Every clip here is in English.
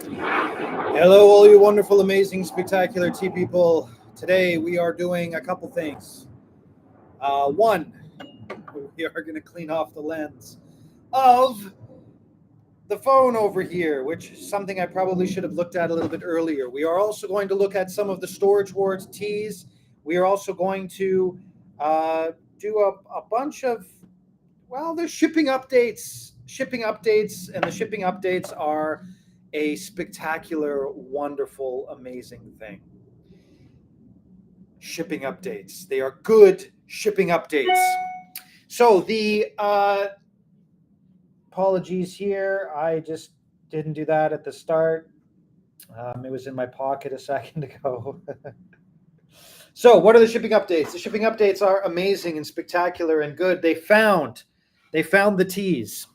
Hello, all you wonderful, amazing, spectacular tea people. Today we are doing a couple things. One, we are going to clean off the lens of the phone over here, which is something I probably should have looked at a little bit earlier. We are also going to look at some of the Storage Wars teas. We are also going to uh, do a bunch of, well, there's shipping updates. Shipping updates, and the shipping updates are a spectacular, wonderful, amazing thing. Shipping updates. They are good shipping updates. So the apologies here. I just didn't do that at the start. It was in my pocket a second ago. So what are the shipping updates? The shipping updates are amazing and spectacular and good. They found the teas.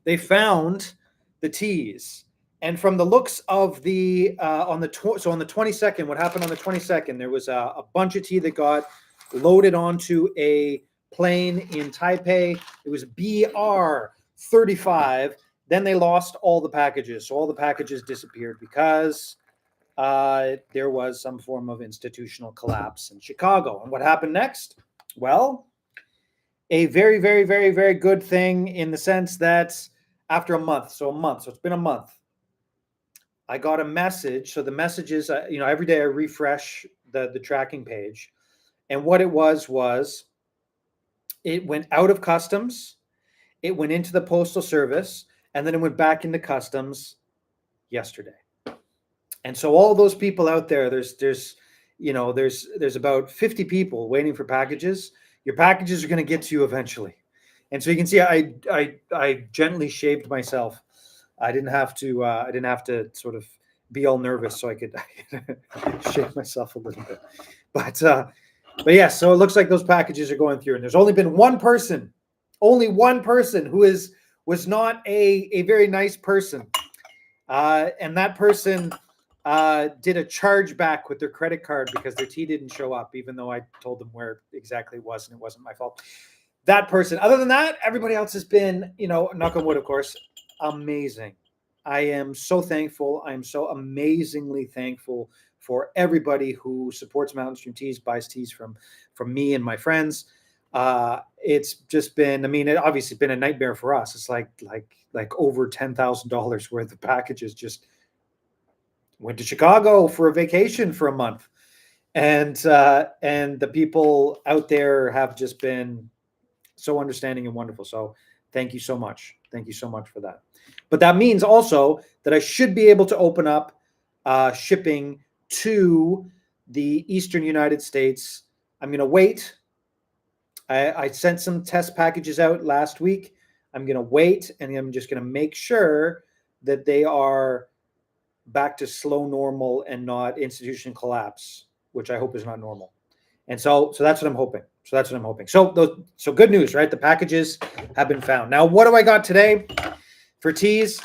They found the teas. And from the looks of the on the so on the 22nd, what happened on the 22nd? There was a bunch of tea that got loaded onto a plane in Taipei. It was BR 35. Then they lost all the packages. So all the packages disappeared because there was some form of institutional collapse in Chicago. And what happened next? Well, a very, very, very, very good thing in the sense that after a month, so it's been a month, I got a message. So the message is, every day I refresh the tracking page. And what it was it went out of customs, it went into the postal service, and then it went back into customs yesterday. And so all those people out there, there's about 50 people waiting for packages. Your packages are going to get to you eventually. And so you can see I gently shaved myself. I didn't have to sort of be all nervous, so I could shave myself a little bit. But yeah, so it looks like those packages are going through, and there's only been only one person who was not a very nice person, and that person did a chargeback with their credit card because their tea didn't show up, even though I told them where exactly it was, and it wasn't my fault. That person. Other than that, everybody else has been, knock on wood, of course, amazing. I am so thankful. I am so amazingly thankful for everybody who supports Mountain Stream Teas, buys teas from me and my friends. It's just been, it obviously been a nightmare for us. It's like over $10,000 worth of packages just went to Chicago for a vacation for a month, and the people out there have just been so understanding and wonderful. So thank you so much. Thank you so much for that. But that means also that I should be able to open up shipping to the Eastern United States. I'm going to wait. I sent some test packages out last week. I'm going to wait, and I'm just going to make sure that they are back to slow normal and not institution collapse, which I hope is not normal. And so that's what I'm hoping. So good news, right? The packages have been found. Now, what do I got today for teas?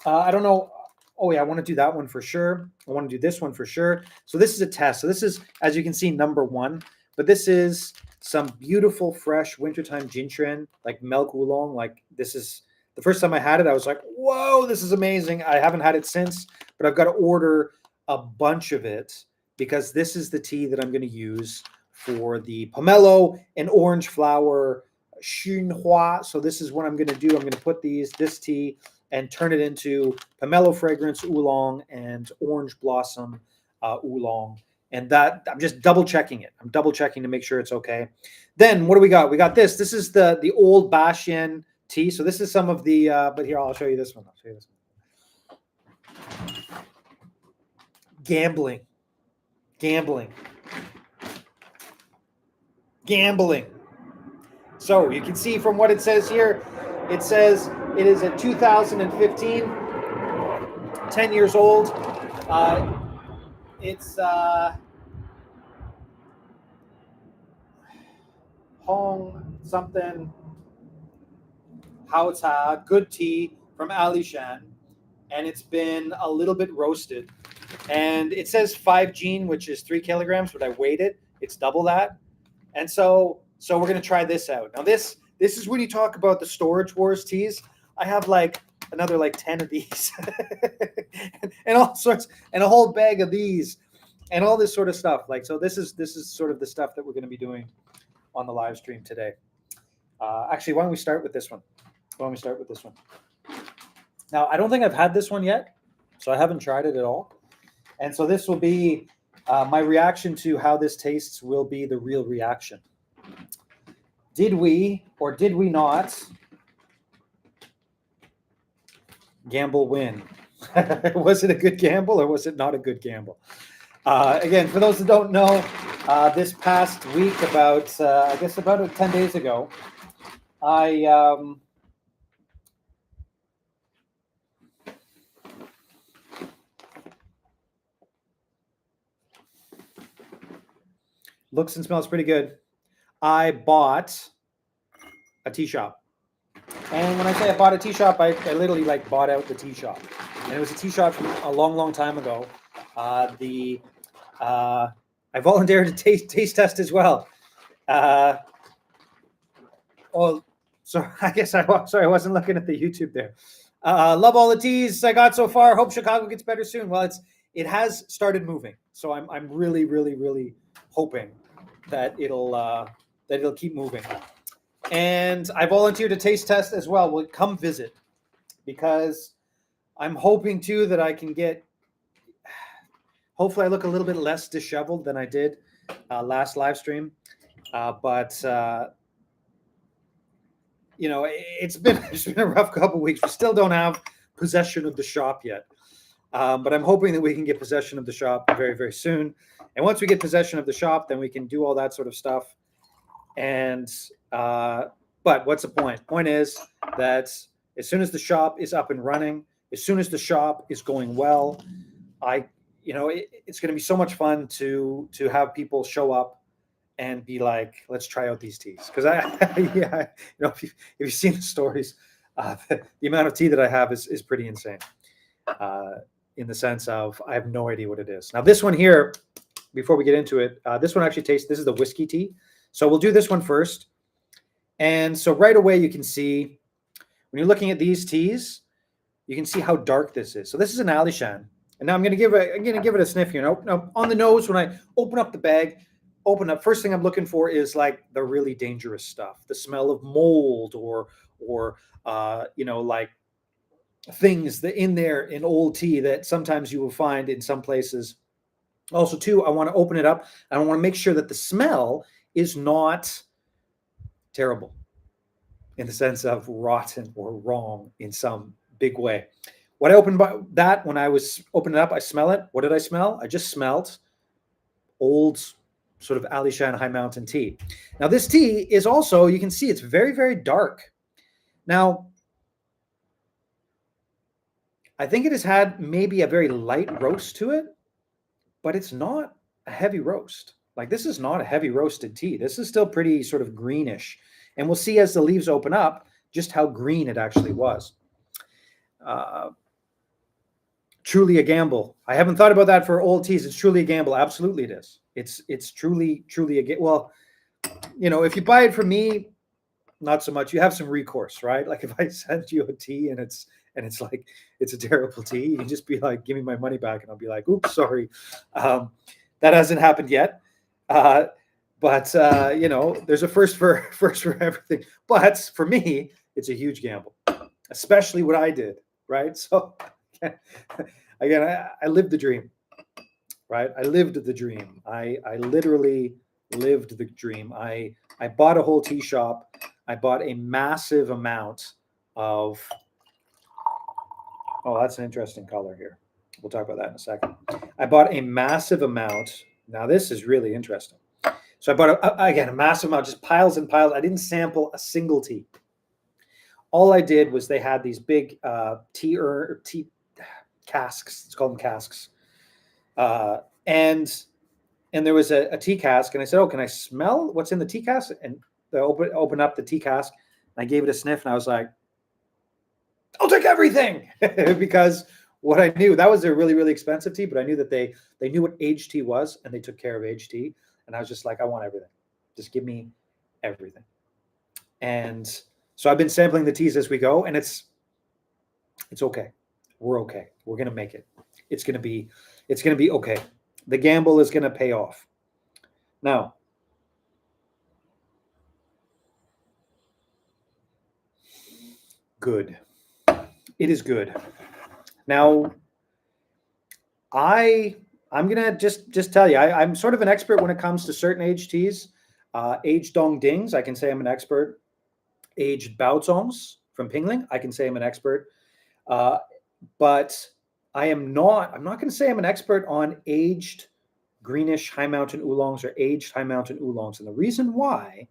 I don't know. Oh yeah, I want to do that one for sure. I want to do this one for sure. So this is a test. So this is, as you can see, number one. But this is some beautiful, fresh wintertime Jintren, like milk oolong. Like, this is the first time I had it. I was like, whoa, this is amazing. I haven't had it since, but I've got to order a bunch of it because this is the tea that I'm going to use for the pomelo and orange flower Xunhua. So this is what I'm going to do. I'm going to put this tea and turn it into pomelo fragrance oolong and orange blossom oolong. And that I'm just double checking it. I'm double checking to make sure it's okay. Then what do we got? We got this. This is the old Bashian tea. So this is some of the, but here, I'll show you this one. Gambling. So you can see from what it says here, it says it is a 2015, 10 years old. It's Hong something Haota good tea from Alishan, and it's been a little bit roasted. And it says 5 gene, which is 3 kilograms, but I weighed it. It's double that. And so we're going to try this out. Now, this is when you talk about the Storage Wars teas. I have like another like 10 of these and all sorts, and a whole bag of these and all this sort of stuff. Like, so this is sort of the stuff that we're going to be doing on the live stream today. Actually, why don't we start with this one? Now, I don't think I've had this one yet, so I haven't tried it at all. And so this will be my reaction to how this tastes will be the real reaction. Did we or did we not gamble win? Was it a good gamble or was it not a good gamble? Again, for those that don't know, this past week, about 10 days ago, I looks and smells pretty good. I bought a tea shop. And when I say I bought a tea shop, I literally like bought out the tea shop. And it was a tea shop from a long, long time ago. I volunteered to taste test as well. I guess I wasn't looking at the YouTube there. Love all the teas I got so far. Hope Chicago gets better soon. Well, it has started moving, so I'm really, really, really hoping that it'll keep moving. And I volunteered to taste test as well. Well, come visit, because I'm hoping too that I can get. Hopefully, I look a little bit less disheveled than I did last live stream, but it's been a rough couple of weeks. We still don't have possession of the shop yet, but I'm hoping that we can get possession of the shop very, very soon. And once we get possession of the shop, then we can do all that sort of stuff. And but what's the point? Point is that as soon as the shop is up and running, as soon as the shop is going well, it's going to be so much fun to have people show up and be like, let's try out these teas. Because if you've seen the stories, the amount of tea that I have is pretty insane. In the sense of, I have no idea what it is. Now, this one here, before we get into it, this one actually tastes. This is the whiskey tea. So we'll do this one first. And so right away you can see, when you're looking at these teas, you can see how dark this is. So this is an Alishan. And now I'm going to give it a sniff here. Now on the nose, when I open up the bag, first thing I'm looking for is like the really dangerous stuff, the smell of mold or like things that in there in old tea that sometimes you will find in some places. Also, too, I want to open it up and I want to make sure that the smell is not terrible in the sense of rotten or wrong in some big way. When I was opening it up, I smell it. What did I smell? I just smelled old sort of Alishan High Mountain tea. Now, this tea is also, you can see it's very, very dark. Now, I think it has had maybe a very light roast to it, but it's not a heavy roast. Like, this is not a heavy roasted tea. This is still pretty sort of greenish. And we'll see as the leaves open up just how green it actually was. Truly a gamble. I haven't thought about that for old teas. It's truly a gamble. Absolutely it is. It's truly a gamble. Well, if you buy it from me, not so much. You have some recourse, right? Like, if I send you a tea and it's like, it's a terrible tea, you can just be like, give me my money back. And I'll be like, oops, sorry. That hasn't happened yet. But there's a first for everything. But for me, it's a huge gamble, especially what I did, right? So again, I lived the dream, right? I lived the dream. I literally lived the dream. I bought a whole tea shop. I bought a massive amount of, that's an interesting color here. We'll talk about that in a second. I bought a massive amount. Now, this is really interesting. So I bought, a massive amount, just piles and piles. I didn't sample a single tea. All I did was they had these big tea casks. Let's call them casks. And there was a tea cask. And I said, oh, can I smell what's in the tea cask? And they open up the tea cask. And I gave it a sniff. And I was like, I'll take everything. Because what I knew, that was a really, really expensive tea. But I knew that they knew what aged tea was. And they took care of aged tea. And I was just like, I want everything. Just give me everything. And so I've been sampling the teas as we go. And it's It's okay. We're okay. We're gonna make it. It's gonna be okay. The gamble is gonna pay off. Now, good. It is good. Now, I'm gonna just tell you, I'm sort of an expert when it comes to certain aged teas. Aged dong dings, I can say I'm an expert. Aged baozongs from Pingling, I can say I'm an expert. But I'm not going to say I'm an expert on aged greenish high mountain oolongs or aged high mountain oolongs. And the reason why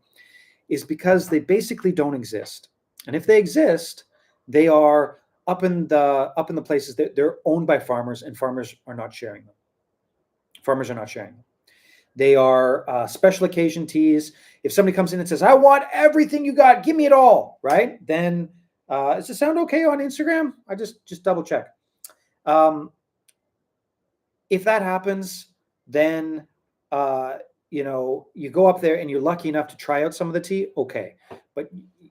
is because they basically don't exist. And if they exist, they are up in the places that they're owned by farmers, and farmers are not sharing them. Farmers are not sharing them. They are special occasion teas. If somebody comes in and says, "I want everything you got, give me it all," right? Then does it sound okay on Instagram? I just double check. If that happens, then you go up there and you're lucky enough to try out some of the tea. Okay, but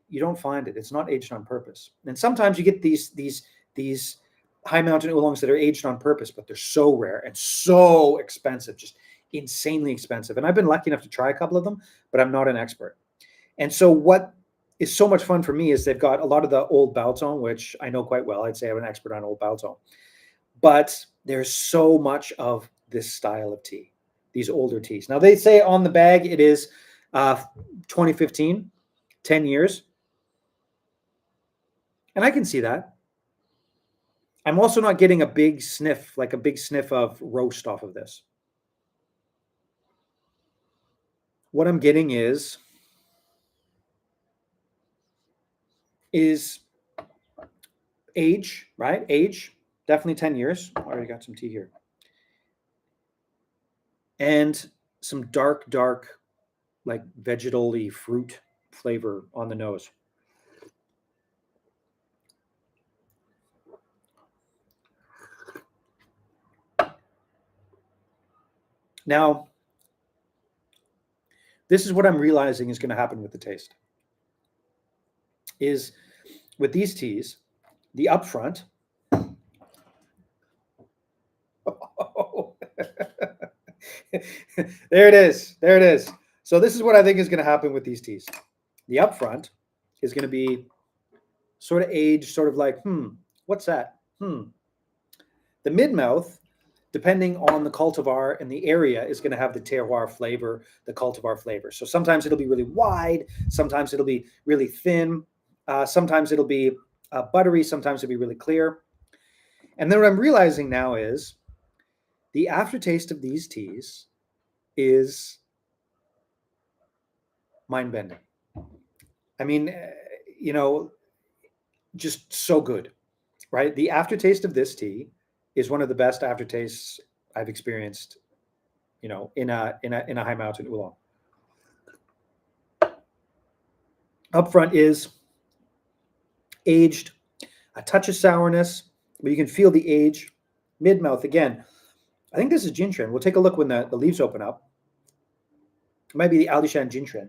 you don't find it. It's not aged on purpose. And sometimes you get these high mountain oolongs that are aged on purpose, but they're so rare and so expensive, just insanely expensive. And I've been lucky enough to try a couple of them, but I'm not an expert. And so what is so much fun for me is they've got a lot of the old baozong, which I know quite well. I'd say I'm an expert on old baozong. But there's so much of this style of tea, these older teas. Now, they say on the bag it is 2015, 10 years. And I can see that. I'm also not getting a big sniff of roast off of this. What I'm getting is age, right? Age, definitely 10 years. I already got some tea here. And some dark, like vegetal-y fruit flavor on the nose. Now, this is what I'm realizing is going to happen with the taste. Is with these teas, the upfront. There it is. There it is. So this is what I think is going to happen with these teas. The upfront is going to be sort of aged, sort of like, what's that? The mid-mouth, depending on the cultivar and the area, is going to have the terroir flavor, the cultivar flavor. So sometimes it'll be really wide, sometimes it'll be really thin, sometimes it'll be buttery, sometimes it'll be really clear. And then what I'm realizing now is the aftertaste of these teas is mind-bending. I mean, just so good, right? The aftertaste of this tea is one of the best aftertastes I've experienced, in a high mountain oolong. Up front is aged, a touch of sourness, but you can feel the age. Mid-mouth, again, I think this is Jinchuan. We'll take a look when the leaves open up. It might be the Alishan Jinchuan.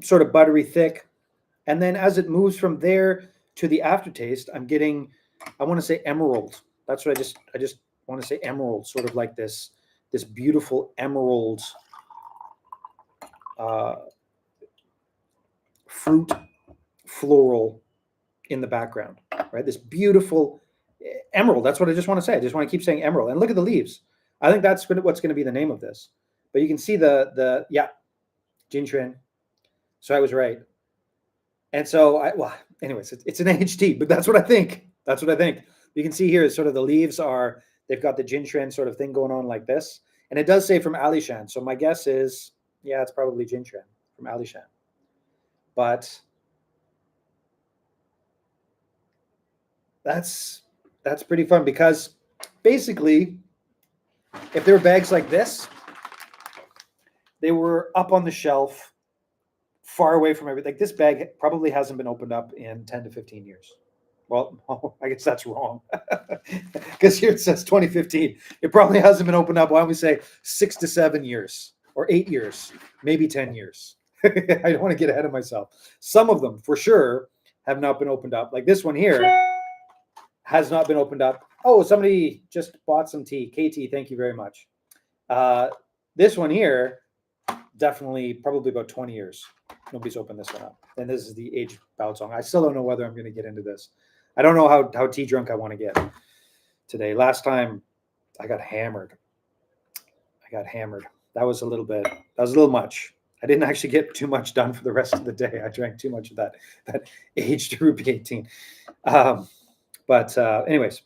Sort of buttery thick. And then as it moves from there to the aftertaste, I'm getting, I want to say emerald. That's what I just want to say emerald, sort of like this beautiful emerald fruit floral in the background, right? This beautiful emerald. That's what I just want to say. I just want to keep saying emerald. And look at the leaves. I think that's what's going to be the name of this. But you can see the Jinchuan. So I was right. And so anyways, it's an AHT, but that's what I think. That's what I think. You can see here is sort of the leaves they've got the Jinchuan sort of thing going on like this. And it does say from Alishan. So my guess is, it's probably Jinchuan from Alishan. But that's pretty fun because basically, if there were bags like this, they were up on the shelf, far away from everything. Like this bag probably hasn't been opened up in 10 to 15 years. Well, I guess that's wrong because here it says 2015. It probably hasn't been opened up. Why don't we say 6 to 7 years or 8 years, maybe 10 years? I don't want to get ahead of myself. Some of them, for sure, have not been opened up. Like this one here has not been opened up. Oh, somebody just bought some tea. KT, thank you very much. This one here, definitely probably about 20 years. Nobody's opened this one up. And this is the aged Baozong. I still don't know whether I'm going to get into this. I don't know how tea drunk I want to get today. Last time I got hammered. That was a little much. I didn't actually get too much done for the rest of the day. I drank too much of that aged Ruby 18. But anyways.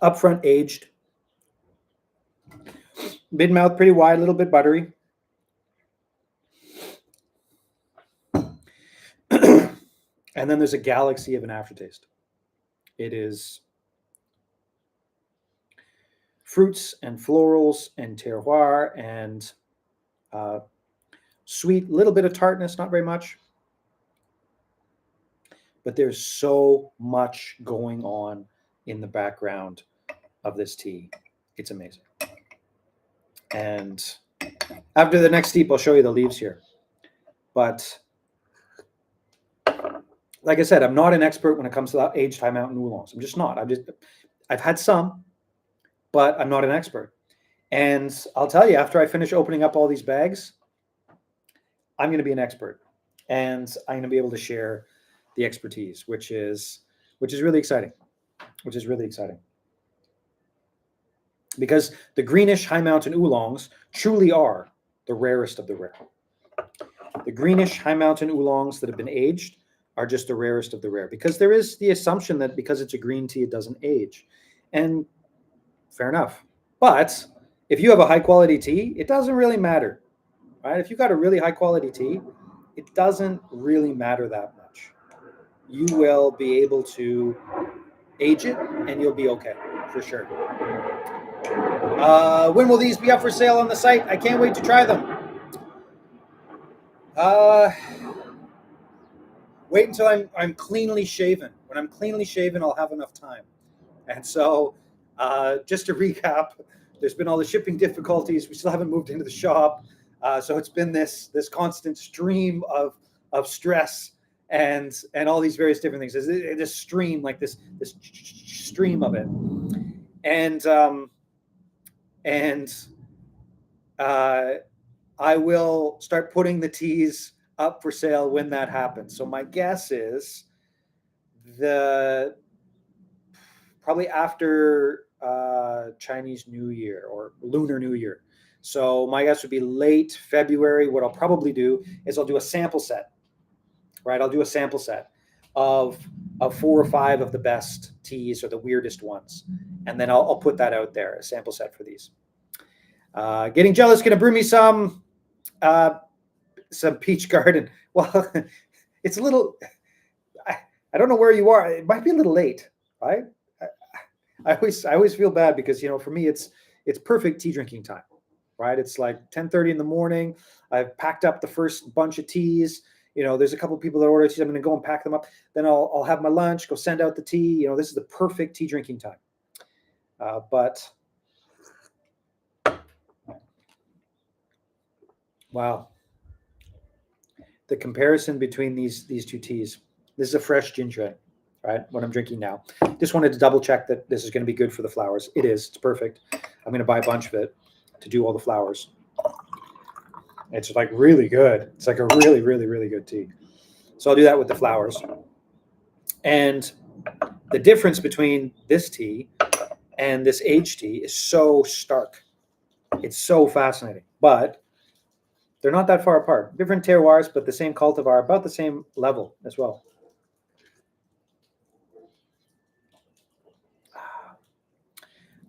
Upfront aged. Mid-mouth pretty wide, a little bit buttery. And then there's a galaxy of an aftertaste. It is fruits and florals and terroir and sweet, little bit of tartness, not very much. But there's so much going on in the background of this tea. It's amazing. And after the next steep, I'll show you the leaves here. But like I said, I'm not an expert when it comes to aged high mountain oolongs. I'm just not. I've had some, but I'm not an expert. And I'll tell you, after I finish opening up all these bags, I'm going to be an expert, and I'm going to be able to share the expertise, which is really exciting. Because the greenish high mountain oolongs truly are the rarest of the rare. The greenish high mountain oolongs that have been aged are just the rarest of the rare, because there is the assumption that because it's a green tea, it doesn't age. And fair enough. But if you have a high quality tea, it doesn't really matter, right? If you got a really high quality tea, it doesn't really matter that much. You will be able to age it and you'll be okay, for sure. When will these be up for sale on the site? I can't wait to try them. Wait until I'm cleanly shaven. When I'm cleanly shaven, I'll have enough time. And so, just to recap, there's been all the shipping difficulties. We still haven't moved into the shop. So it's been this constant stream of stress and all these various different things. This stream, like this stream of it. And I will start putting the teas up for sale when that happens. So my guess is probably after Chinese New Year or Lunar New Year. So my guess would be late February. What I'll probably do is I'll do a sample set, right? I'll do a sample set of 4 or 5 of the best teas or the weirdest ones. And then I'll put that out there, a sample set for these. Getting jealous, gonna brew me some peach garden. Well, it's a little, I don't know where you are. It might be a little late, right? I always feel bad because, for me, it's perfect tea drinking time, right? It's like 10:30 in the morning. I've packed up the first bunch of teas. There's a couple of people that order teas. I'm going to go and pack them up. Then I'll have my lunch, go send out the tea. This is the perfect tea drinking time. But wow, the comparison between these two teas. This is a fresh ginger, right? What I'm drinking now. Just wanted to double check that this is going to be good for the flowers. It is. It's perfect. I'm going to buy a bunch of it to do all the flowers. It's like really good. It's like a really, really, really good tea. So I'll do that with the flowers. And the difference between this tea and this aged tea is so stark. It's so fascinating. But they're not that far apart. Different terroirs, but the same cultivar, about the same level as well.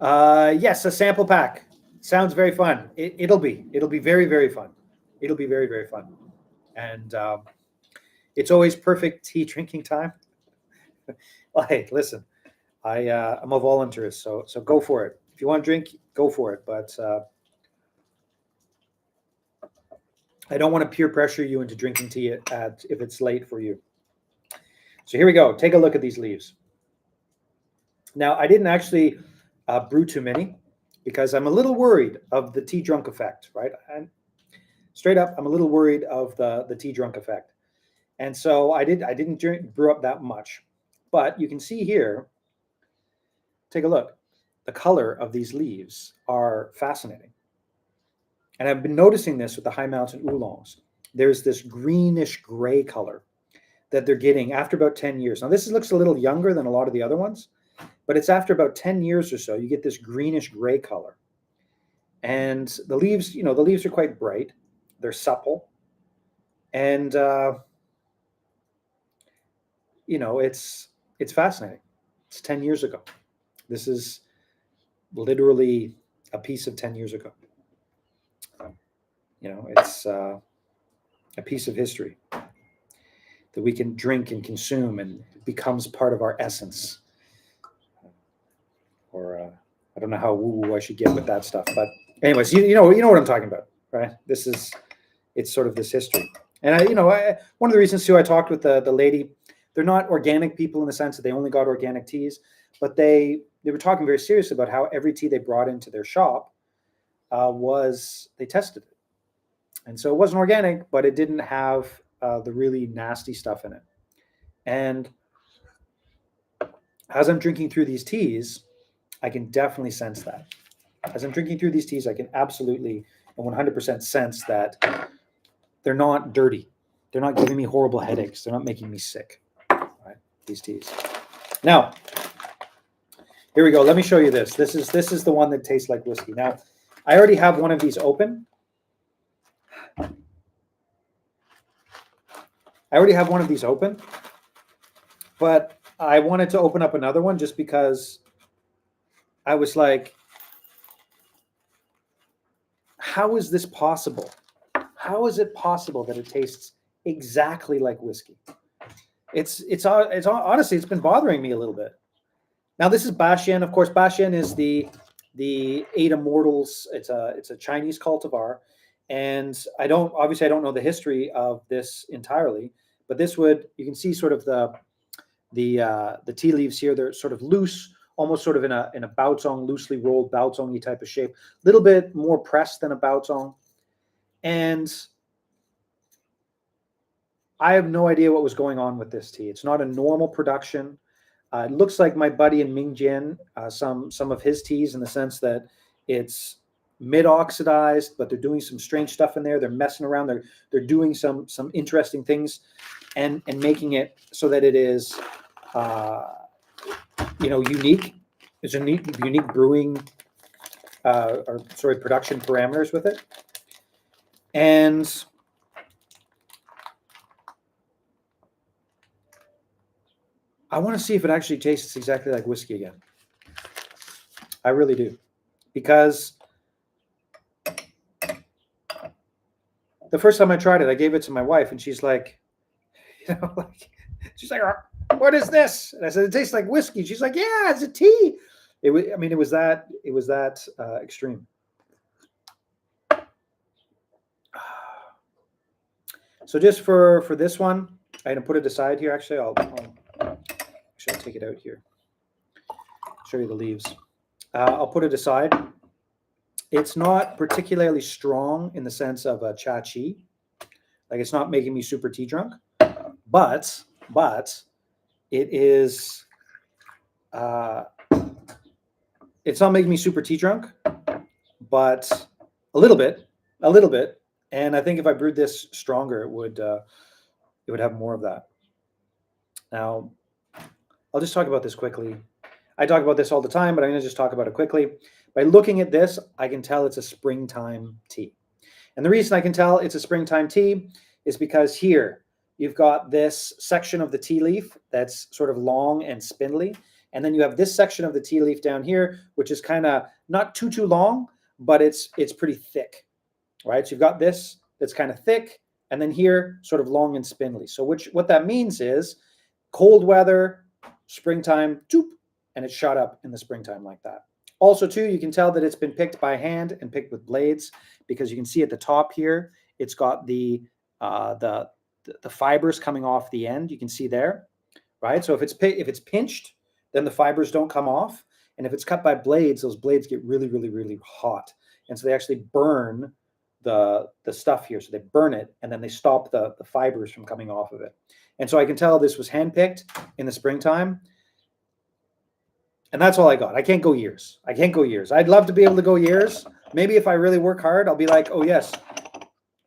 Yes, a sample pack. Sounds very fun. It'll be very, very fun. It'll be very, very fun. And it's always perfect tea drinking time. Well, hey, listen, I'm a volunteerist, so go for it. If you want to drink, go for it. But I don't want to peer pressure you into drinking tea if it's late for you. So here we go. Take a look at these leaves. Now, I didn't actually brew too many because I'm a little worried of the tea drunk effect, right? Straight up, I'm a little worried of the tea drunk effect. And so I didn't brew up that much. But you can see here, take a look. The color of these leaves are fascinating. And I've been noticing this with the high mountain oolongs. There's this greenish gray color that they're getting after about 10 years. Now, this looks a little younger than a lot of the other ones, but it's after about 10 years or so, you get this greenish gray color. And the leaves, the leaves are quite bright. They're supple. And, it's fascinating. It's 10 years ago. This is literally a piece of 10 years ago. It's a piece of history that we can drink and consume, and it becomes part of our essence. Or I don't know how woo I should get with that stuff, but anyways, you know what I'm talking about, right? It's sort of this history. And one of the reasons too, I talked with the lady. They're not organic people in the sense that they only got organic teas, but they were talking very seriously about how every tea they brought into their shop they tested it. And so it wasn't organic, but it didn't have the really nasty stuff in it. And as I'm drinking through these teas, I can definitely sense that. As I'm drinking through these teas, I can absolutely and 100% sense that they're not dirty. They're not giving me horrible headaches. They're not making me sick. Right? These teas. Now, here we go. Let me show you this. This is the one that tastes like whiskey. Now, I already have one of these open. But I wanted to open up another one just because I was like, how is this possible? How is it possible that it tastes exactly like whiskey? It's honestly, it's been bothering me a little bit. Now, this is Bashan. Of course, Bashan is the Eight Immortals. It's a Chinese cultivar, and I don't know the history of this entirely, but you can see sort of the tea leaves here. They're sort of loose, almost sort of in a baozong, loosely rolled baozong-y type of shape, a little bit more pressed than a baozong. And I have no idea what was going on with this tea. It's not a normal production. It looks like my buddy in Mingjian, some of his teas, in the sense that it's mid-oxidized, but they're doing some strange stuff in there. They're messing around. They're doing some interesting things, and making it so that it is, unique. There's a unique brewing, production parameters with it, and I want to see if it actually tastes exactly like whiskey again. I really do. Because the first time I tried it, I gave it to my wife, and she's like, what is this? And I said, it tastes like whiskey. She's like, yeah, it's a tea. It was that extreme. So just for this one, I'm gonna put it aside here. Actually, I'll take it out here. Show you the leaves. I'll put it aside. It's not particularly strong in the sense of a cha chi. Like, it's not making me super tea drunk, but it is. It's not making me super tea drunk, but a little bit. And I think if I brewed this stronger, it would have more of that. Now, I'll just talk about this quickly. I talk about this all the time, but I'm going to just talk about it quickly. By looking at this, I can tell it's a springtime tea. And the reason I can tell it's a springtime tea is because here you've got this section of the tea leaf that's sort of long and spindly. And then you have this section of the tea leaf down here, which is kind of not too long, but it's pretty thick, right? So you've got this that's kind of thick, and then here sort of long and spindly. So what that means is cold weather, springtime, and it shot up in the springtime like that. Also, too, you can tell that it's been picked by hand and picked with blades, because you can see at the top here, it's got the fibers coming off the end. You can see there, right? So if it's pinched, then the fibers don't come off. And if it's cut by blades, those blades get really, really, really hot. And so they actually burn the stuff here. So they burn it and then they stop the fibers from coming off of it. And so I can tell this was handpicked in the springtime. And that's all I got. I can't go years. I can't go years. I'd love to be able to go years. Maybe if I really work hard, I'll be like, oh yes,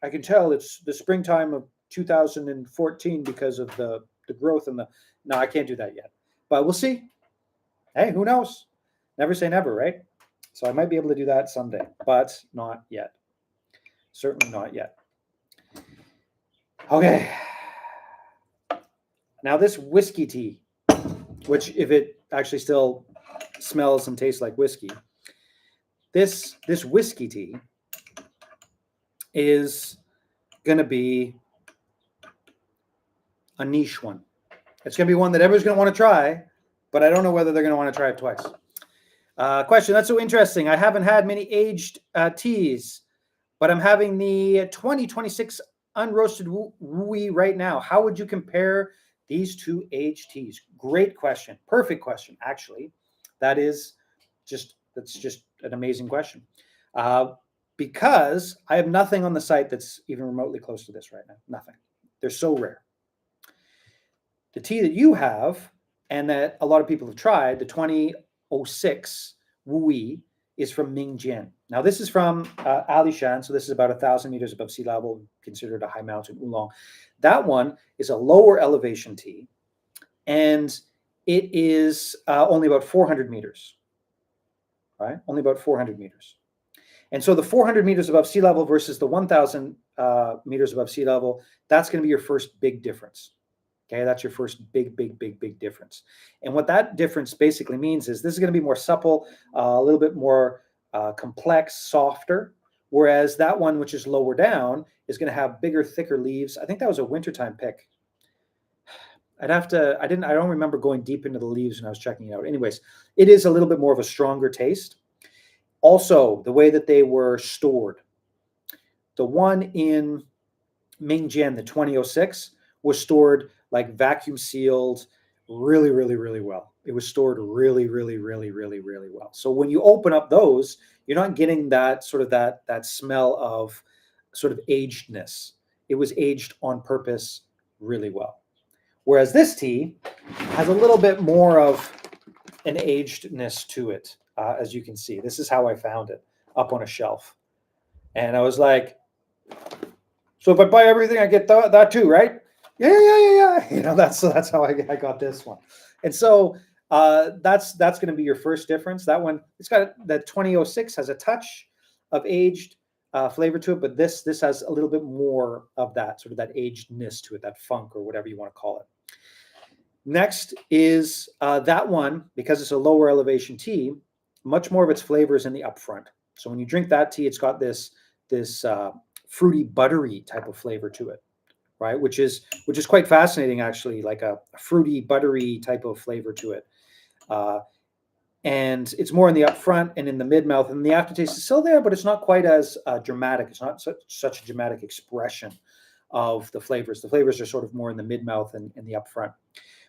I can tell it's the springtime of 2014 because of the growth and the. No, I can't do that yet. But we'll see. Hey, who knows? Never say never, right? So I might be able to do that someday, but not yet. Certainly not yet. Okay. Now this whiskey tea, which if it actually still smells and tastes like whiskey, this whiskey tea is going to be a niche one. It's going to be one that everyone's going to want to try, but I don't know whether they're going to want to try it twice. Question, that's so interesting. I haven't had many aged teas, but I'm having the 2026 unroasted Wui right now. How would you compare these two aged teas? Great question. Perfect question, actually. That's just an amazing question. Because I have nothing on the site that's even remotely close to this right now. Nothing. They're so rare. The tea that you have and that a lot of people have tried, the 2006 Wui, is from Mingjian. Now, this is from Alishan, so this is about 1,000 meters above sea level, considered a high mountain Oolong. That one is a lower elevation tea, and it is only about 400 meters, right? Only about 400 meters. And so the 400 meters above sea level versus the 1,000 meters above sea level, that's going to be your first big difference. Okay, that's your first big difference. And what that difference basically means is this is going to be more supple, a little bit more complex, softer, whereas that one, which is lower down, is going to have bigger, thicker leaves. I think that was a wintertime pick. I don't remember going deep into the leaves when I was checking it out. Anyways, it is a little bit more of a stronger taste. Also, the way that they were stored. The one in Mingjian, the 2006, was stored like vacuum sealed really well. It was stored really well. So when you open up those, you're not getting that sort of that smell of sort of agedness. It was aged on purpose really well. Whereas this tea has a little bit more of an agedness to it, as you can see. This is how I found it, up on a shelf. And I was like, so if I buy everything, I get that too, right? Yeah. You know, that's how I got this one. And so that's going to be your first difference. That one, it's got the 2006 has a touch of aged flavor to it, but this has a little bit more of that sort of that agedness to it, that funk or whatever you want to call it. Next is that one, because it's a lower elevation tea, much more of its flavor is in the upfront. So when you drink that tea, it's got this fruity, buttery type of flavor to it, right? Which is quite fascinating, actually, like a fruity, buttery type of flavor to it. And it's more in the upfront and in the mid-mouth, and the aftertaste is still there, but it's not quite as dramatic. It's not such a dramatic expression of the flavors. The flavors are sort of more in the mid-mouth and in the upfront.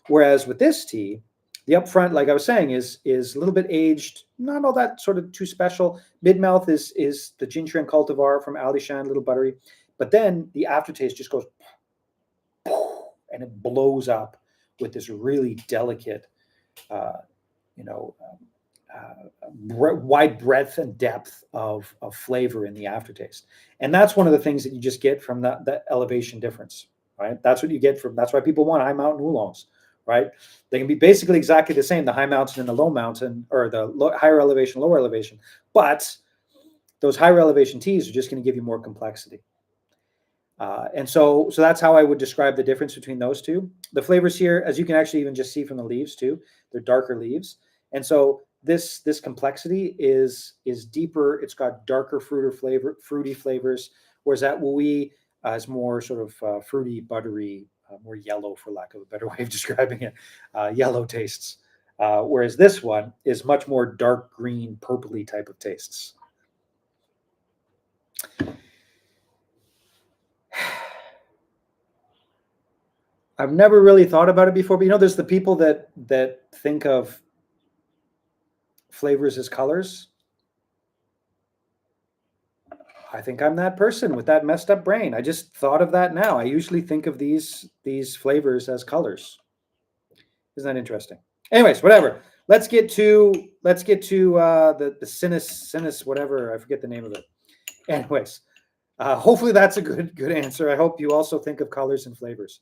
Whereas with this tea, the upfront, like I was saying, is a little bit aged, not all that sort of too special. Mid-mouth is the Jinchuan cultivar from Alishan, a little buttery. But then the aftertaste just goes, and it blows up with this really delicate, wide breadth and depth of flavor in the aftertaste. And that's one of the things that you just get from that elevation difference, right? That's what you get from, that's why people want high mountain oolongs. Right? They can be basically exactly the same, the high mountain and the low mountain, or the higher elevation, lower elevation. But those higher elevation teas are just going to give you more complexity. And so that's how I would describe the difference between those two. The flavors here, as you can actually even just see from the leaves too, they're darker leaves. And so this complexity is deeper. It's got darker fruity flavors, whereas that Wui is more sort of fruity, buttery, more yellow, for lack of a better way of describing it, yellow tastes. Whereas this one is much more dark green, purpley type of tastes. I've never really thought about it before, but there's the people that think of flavors as colors. I think I'm that person with that messed up brain. I just thought of that now. I usually think of these flavors as colors. Isn't that interesting? Anyways, whatever. Let's get to the sinus whatever. I forget the name of it. Anyways, hopefully that's a good answer. I hope you also think of colors and flavors.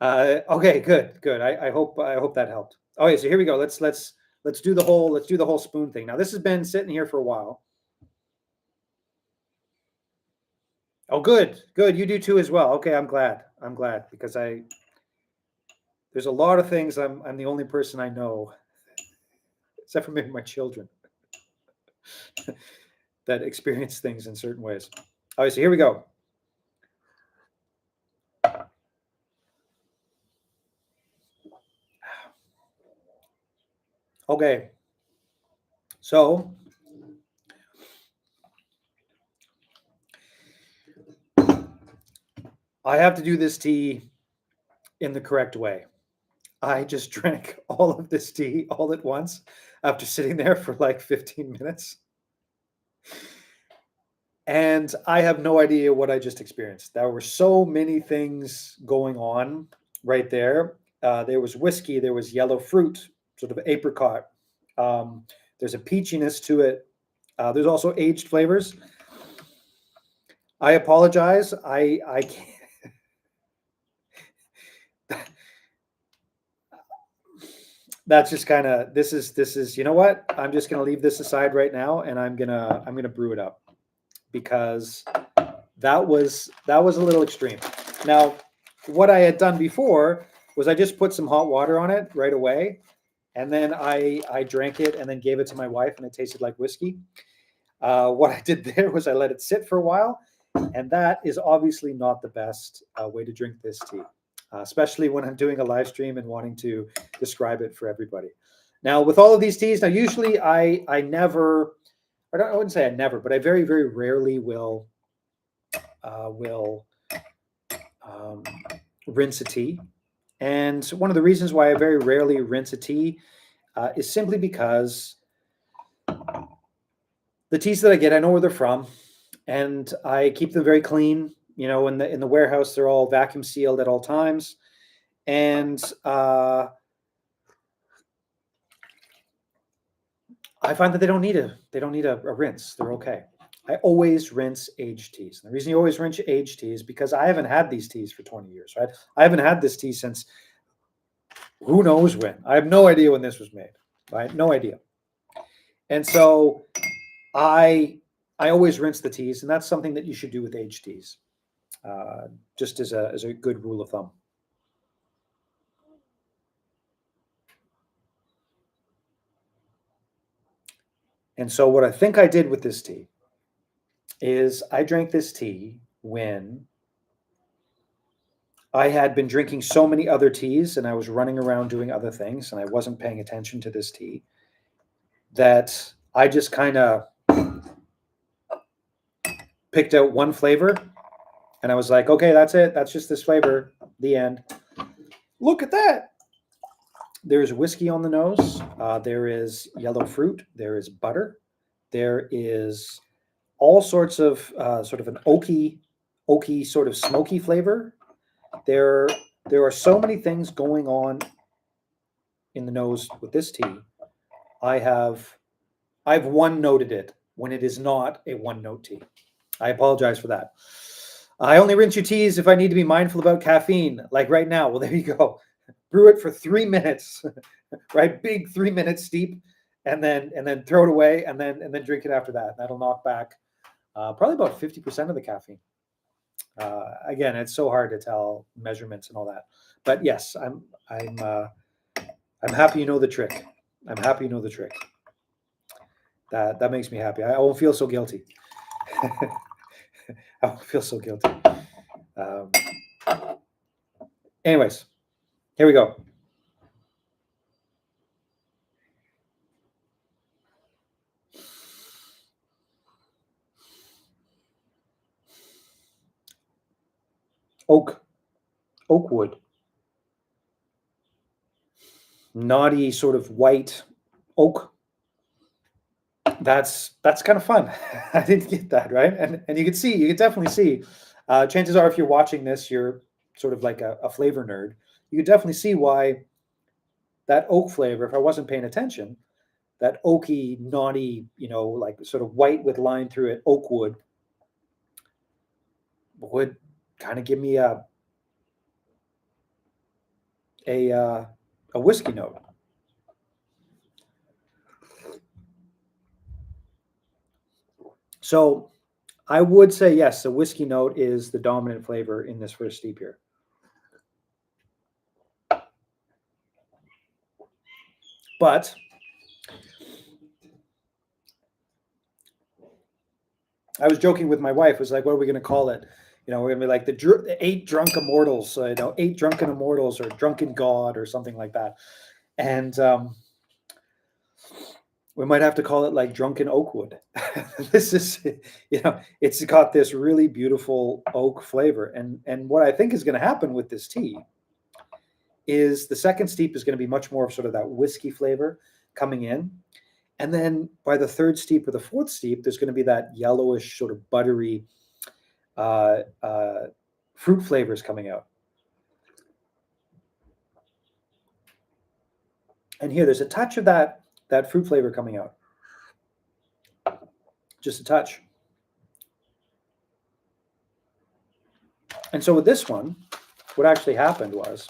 Okay, good. I hope that helped. Okay, so here we go. Let's do the whole spoon thing. Now this has been sitting here for a while. Oh, good. You do too as well. Okay, I'm glad because there's a lot of things I'm the only person I know, except for maybe my children, that experience things in certain ways. All right, so here we go. Okay, so I have to do this tea in the correct way. I just drank all of this tea all at once after sitting there for like 15 minutes. And I have no idea what I just experienced. There were so many things going on right there. There was whiskey, there was yellow fruit, sort of apricot. There's a peachiness to it. There's also aged flavors. I apologize. I can't. That's just kind of this is you know what? I'm just gonna leave this aside right now, and I'm gonna brew it up because that was a little extreme. Now, what I had done before was I just put some hot water on it right away, and then I drank it and then gave it to my wife, and it tasted like whiskey. What I did there was I let it sit for a while, and that is obviously not the best way to drink this tea, especially when I'm doing a live stream and wanting to describe it for everybody. Now, with all of these teas, now usually I never, I wouldn't say I never, but I very rarely will rinse a tea. And one of the reasons why I very rarely rinse a tea is simply because the teas that I get, I know where they're from, and I keep them very clean. You know, in the warehouse, they're all vacuum sealed at all times, and I find that they don't need a rinse. They're okay. I always rinse aged teas. And the reason you always rinse aged teas is because I haven't had these teas for 20 years, right? I haven't had this tea since who knows when. I have no idea when this was made, right? No idea. And so I always rinse the teas, and that's something that you should do with aged teas, just as a good rule of thumb. And so what I think I did with this tea is I drank this tea when I had been drinking so many other teas and I was running around doing other things and I wasn't paying attention to this tea that I just kind of picked out one flavor and I was like, okay, that's it. That's just this flavor. The end. Look at that. There's whiskey on the nose. There is yellow fruit. There is butter. There is all sorts of sort of an oaky sort of smoky flavor. There are so many things going on in the nose with this tea. I've one noted it when it is not a one note tea. I apologize for that. I only rinse your teas if I need to be mindful about caffeine, like right now. Well, there you go. Brew it for 3 minutes, right? Big 3 minute steep, and then throw it away, and then drink it after that. That'll knock back probably about 50% of the caffeine. Again, it's so hard to tell measurements and all that, but yes, I'm happy you know the trick. I'm happy you know the trick. That makes me happy. I won't feel so guilty. I won't feel so guilty. Anyways, here we go. Oak wood. Naughty sort of white oak. that's kind of fun. I didn't get that, right? And you can definitely see. Chances are, if you're watching this, you're sort of like a flavor nerd. You could definitely see why that oak flavor, if I wasn't paying attention, that oaky, naughty, like sort of white with line through it, oak wood, would kind of give me a a whiskey note. So I would say yes, the whiskey note is the dominant flavor in this first steep here. But I was joking with my wife. Was like, what are we going to call it? We're going to be like the 8 drunk immortals. 8 drunken immortals, or drunken god, or something like that. And we might have to call it like drunken oakwood. This is, it's got this really beautiful oak flavor. And what I think is going to happen with this tea is the second steep is going to be much more of sort of that whiskey flavor coming in. And then by the third steep or the fourth steep, there's going to be that yellowish, sort of buttery fruit flavors coming out. And here, there's a touch of that fruit flavor coming out. Just a touch. And so with this one, what actually happened was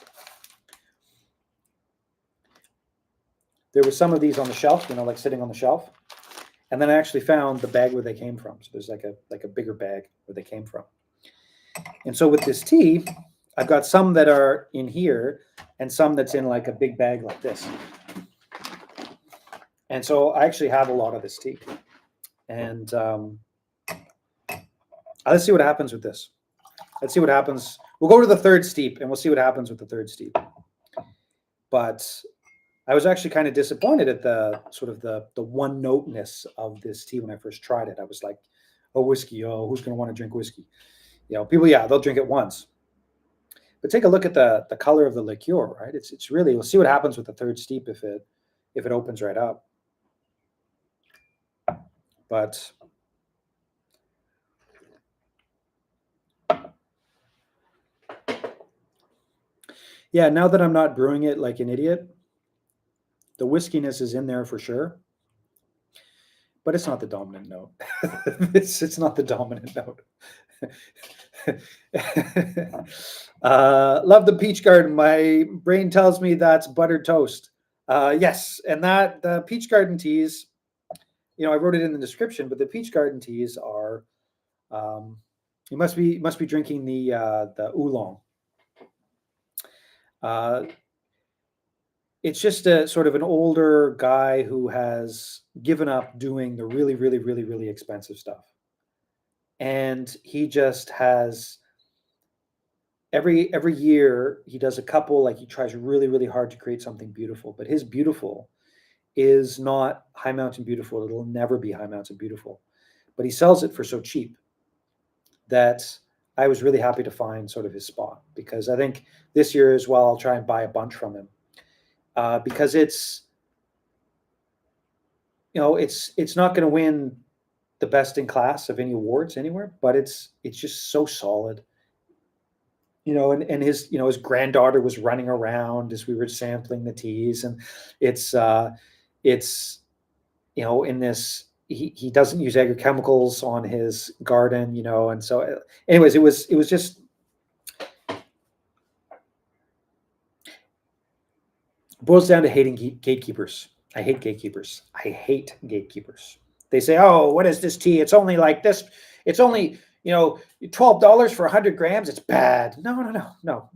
there were some of these on the shelf, like sitting on the shelf. And then I actually found the bag where they came from. So there's like a bigger bag where they came from. And so with this tea, I've got some that are in here and some that's in like a big bag like this. And so I actually have a lot of this tea. And let's see what happens with this. Let's see what happens. We'll go to the third steep and we'll see what happens with the third steep. But I was actually kind of disappointed at the sort of the one noteness of this tea when I first tried it. I was like, oh, whiskey. Oh, who's going to want to drink whiskey? People, they'll drink it once. But take a look at the color of the liqueur, right? It's really, we'll see what happens with the third steep if it opens right up. But yeah, now that I'm not brewing it like an idiot, the whiskiness is in there for sure. But it's not the dominant note. It's not the dominant note. Love the peach garden. My brain tells me that's buttered toast. Yes, and that the peach garden teas, I wrote it in the description, but the peach garden teas are, you must be drinking the Oolong. It's just a sort of an older guy who has given up doing the really, really, really, really expensive stuff. And he just has every year he does a couple, like he tries really, really hard to create something beautiful, but his beautiful is not High Mountain beautiful. It'll never be High Mountain beautiful, but he sells it for so cheap that I was really happy to find sort of his spot, because I think this year as well, I'll try and buy a bunch from him. Because it's not going to win the best in class of any awards anywhere, but it's just so solid. And his his granddaughter was running around as we were sampling the teas, and it's in this, he doesn't use agrochemicals on his garden, and so anyways, it was just boils down to hating gatekeepers. I hate gatekeepers. I hate gatekeepers. They say, oh, what is this tea? It's only like this. It's only, $12 for 100 grams. It's bad. No.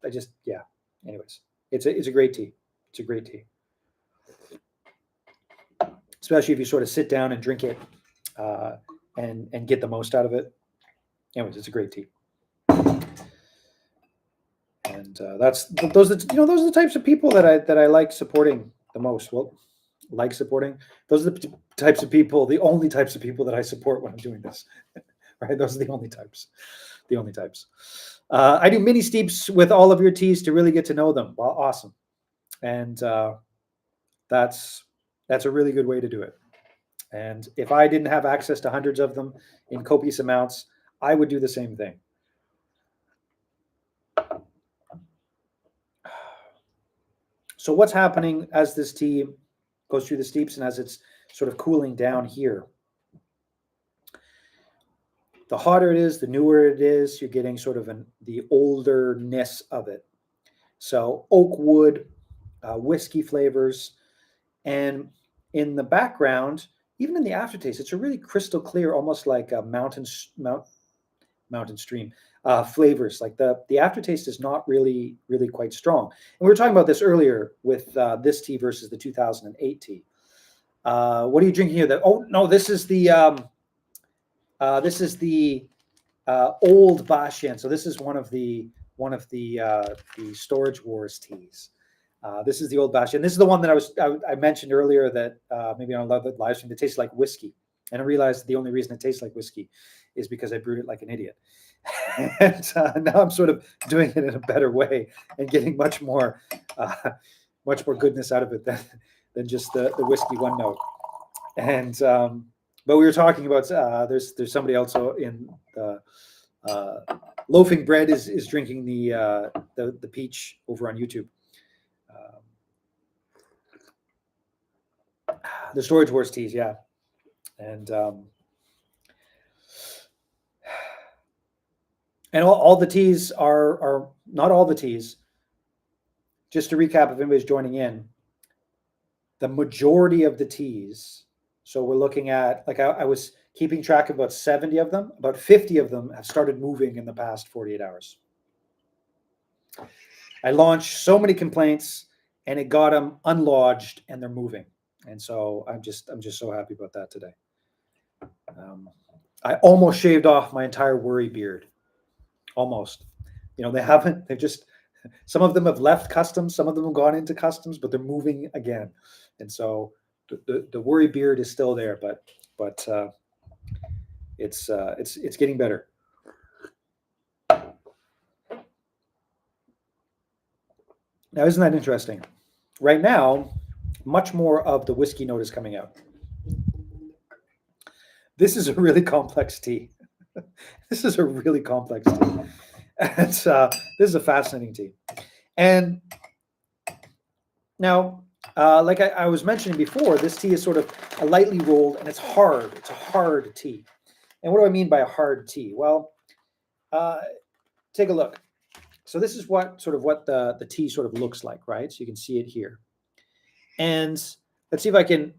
I just, yeah. Anyways, it's a great tea. It's a great tea. Especially if you sort of sit down and drink it and get the most out of it. Anyways, it's a great tea. And those are the types of people that I like supporting the most. Well, like supporting. Those are the types of people, the only types of people that I support when I'm doing this. Right? Those are the only types. The only types. I do mini steeps with all of your teas to really get to know them. Well, awesome. And that's a really good way to do it. And if I didn't have access to hundreds of them in copious amounts, I would do the same thing. So what's happening as this tea goes through the steeps and as it's sort of cooling down here? The hotter it is, the newer it is, you're getting sort of the olderness of it. So oak wood, whiskey flavors, and in the background, even in the aftertaste, it's a really crystal clear, almost like a mountain stream flavors. Like the aftertaste is not really quite strong. And we were talking about this earlier with this tea versus the 2008 tea. What are you drinking here? Oh no, this is the old Bashan. So this is one of the Storage Wars teas. This is the old Bashan. This is the one that I mentioned earlier that maybe on the live stream that tastes like whiskey. And I realized the only reason it tastes like whiskey is because I brewed it like an idiot. And now I'm sort of doing it in a better way and getting much more goodness out of it than just the whiskey one note. And but we were talking about there's somebody else in Loafing Bread is drinking the peach over on YouTube. The Storage Wars teas, yeah. And all the teas are not all the teas. Just to recap, if anybody's joining in, the majority of the teas. So we're looking at, like I was keeping track of about 70 of them. About 50 of them have started moving in the past 48 hours. I launched so many complaints, and it got them unlodged, and they're moving. And so I'm just so happy about that today. I almost shaved off my entire worry beard. Almost. They haven't. They've just, some of them have left customs, some of them have gone into customs, but they're moving again. And so the worry beard is still there, but it's getting better. Now, isn't that interesting? Right now, much more of the whiskey note is coming out. This is a really complex tea. This is a really complex tea. And this is a fascinating tea. And now, like I was mentioning before, this tea is sort of a lightly rolled, and it's hard. It's a hard tea. And what do I mean by a hard tea? Well, take a look. So this is what the tea sort of looks like, right? So you can see it here. And let's see if I can,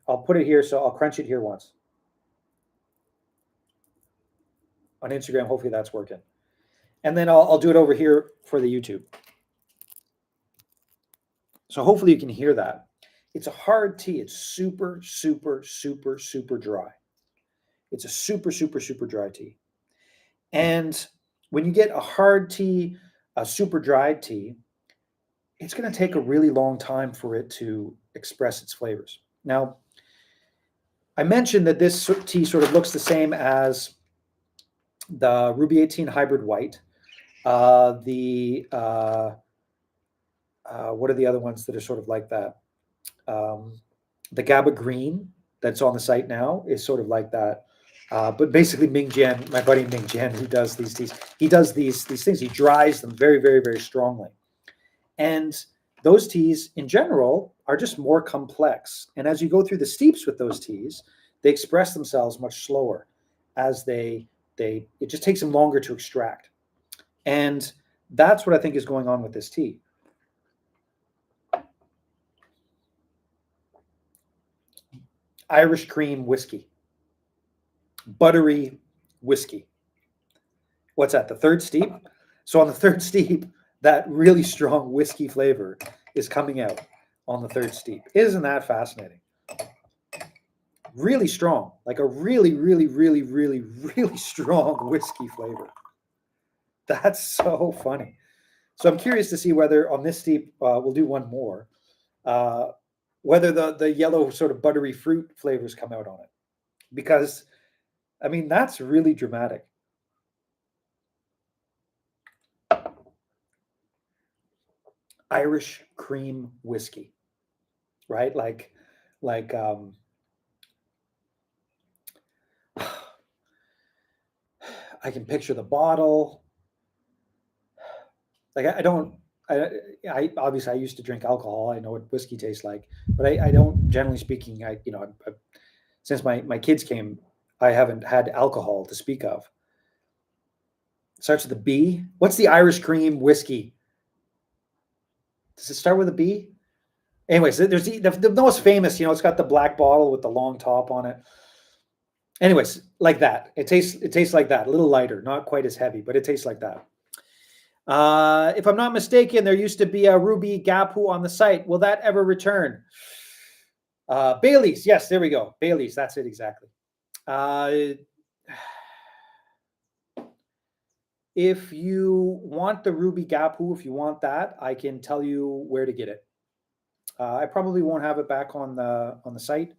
I'll put it here. So I'll crunch it here once. On Instagram, hopefully that's working. And then I'll do it over here for the YouTube. So hopefully you can hear that. It's a hard tea. It's super, super, super, super dry. It's a super, super, super dry tea. And when you get a hard tea, a super dried tea, it's going to take a really long time for it to express its flavors. Now, I mentioned that this tea sort of looks the same as the Ruby 18 Hybrid White, what are the other ones that are sort of like that? The GABA Green that's on the site now is sort of like that. But basically, Ming Jian, my buddy Ming Jian, who does these teas, he does these things. He dries them very, very, very strongly. And those teas, in general, are just more complex. And as you go through the steeps with those teas, they express themselves much slower as it just takes them longer to extract. And that's what I think is going on with this tea. Irish cream whiskey, buttery whiskey. What's that? The third steep? So on the third steep, that really strong whiskey flavor is coming out on the third steep. Isn't that fascinating? Really strong, like a really, really, really, really, really strong whiskey flavor. That's so funny. So I'm curious to see whether on this steep, we'll do one more, whether the yellow sort of buttery fruit flavors come out on it. Because, I mean, that's really dramatic. Irish cream whiskey, right? Like I can picture the bottle. Like I don't. I obviously I used to drink alcohol. I know what whiskey tastes like, but I don't. Generally speaking, since my kids came, I haven't had alcohol to speak of. Starts with a B. What's the Irish cream whiskey? Does it start with a B? Anyways, there's the most famous. It's got the black bottle with the long top on it. Anyways, like that. It tastes like that. A little lighter, not quite as heavy, but it tastes like that. If I'm not mistaken, there used to be a Ruby Gapu on the site. Will that ever return? Bailey's. Yes, there we go. Bailey's. That's it exactly. If you want the Ruby Gapu, if you want that, I can tell you where to get it. I probably won't have it back on the site,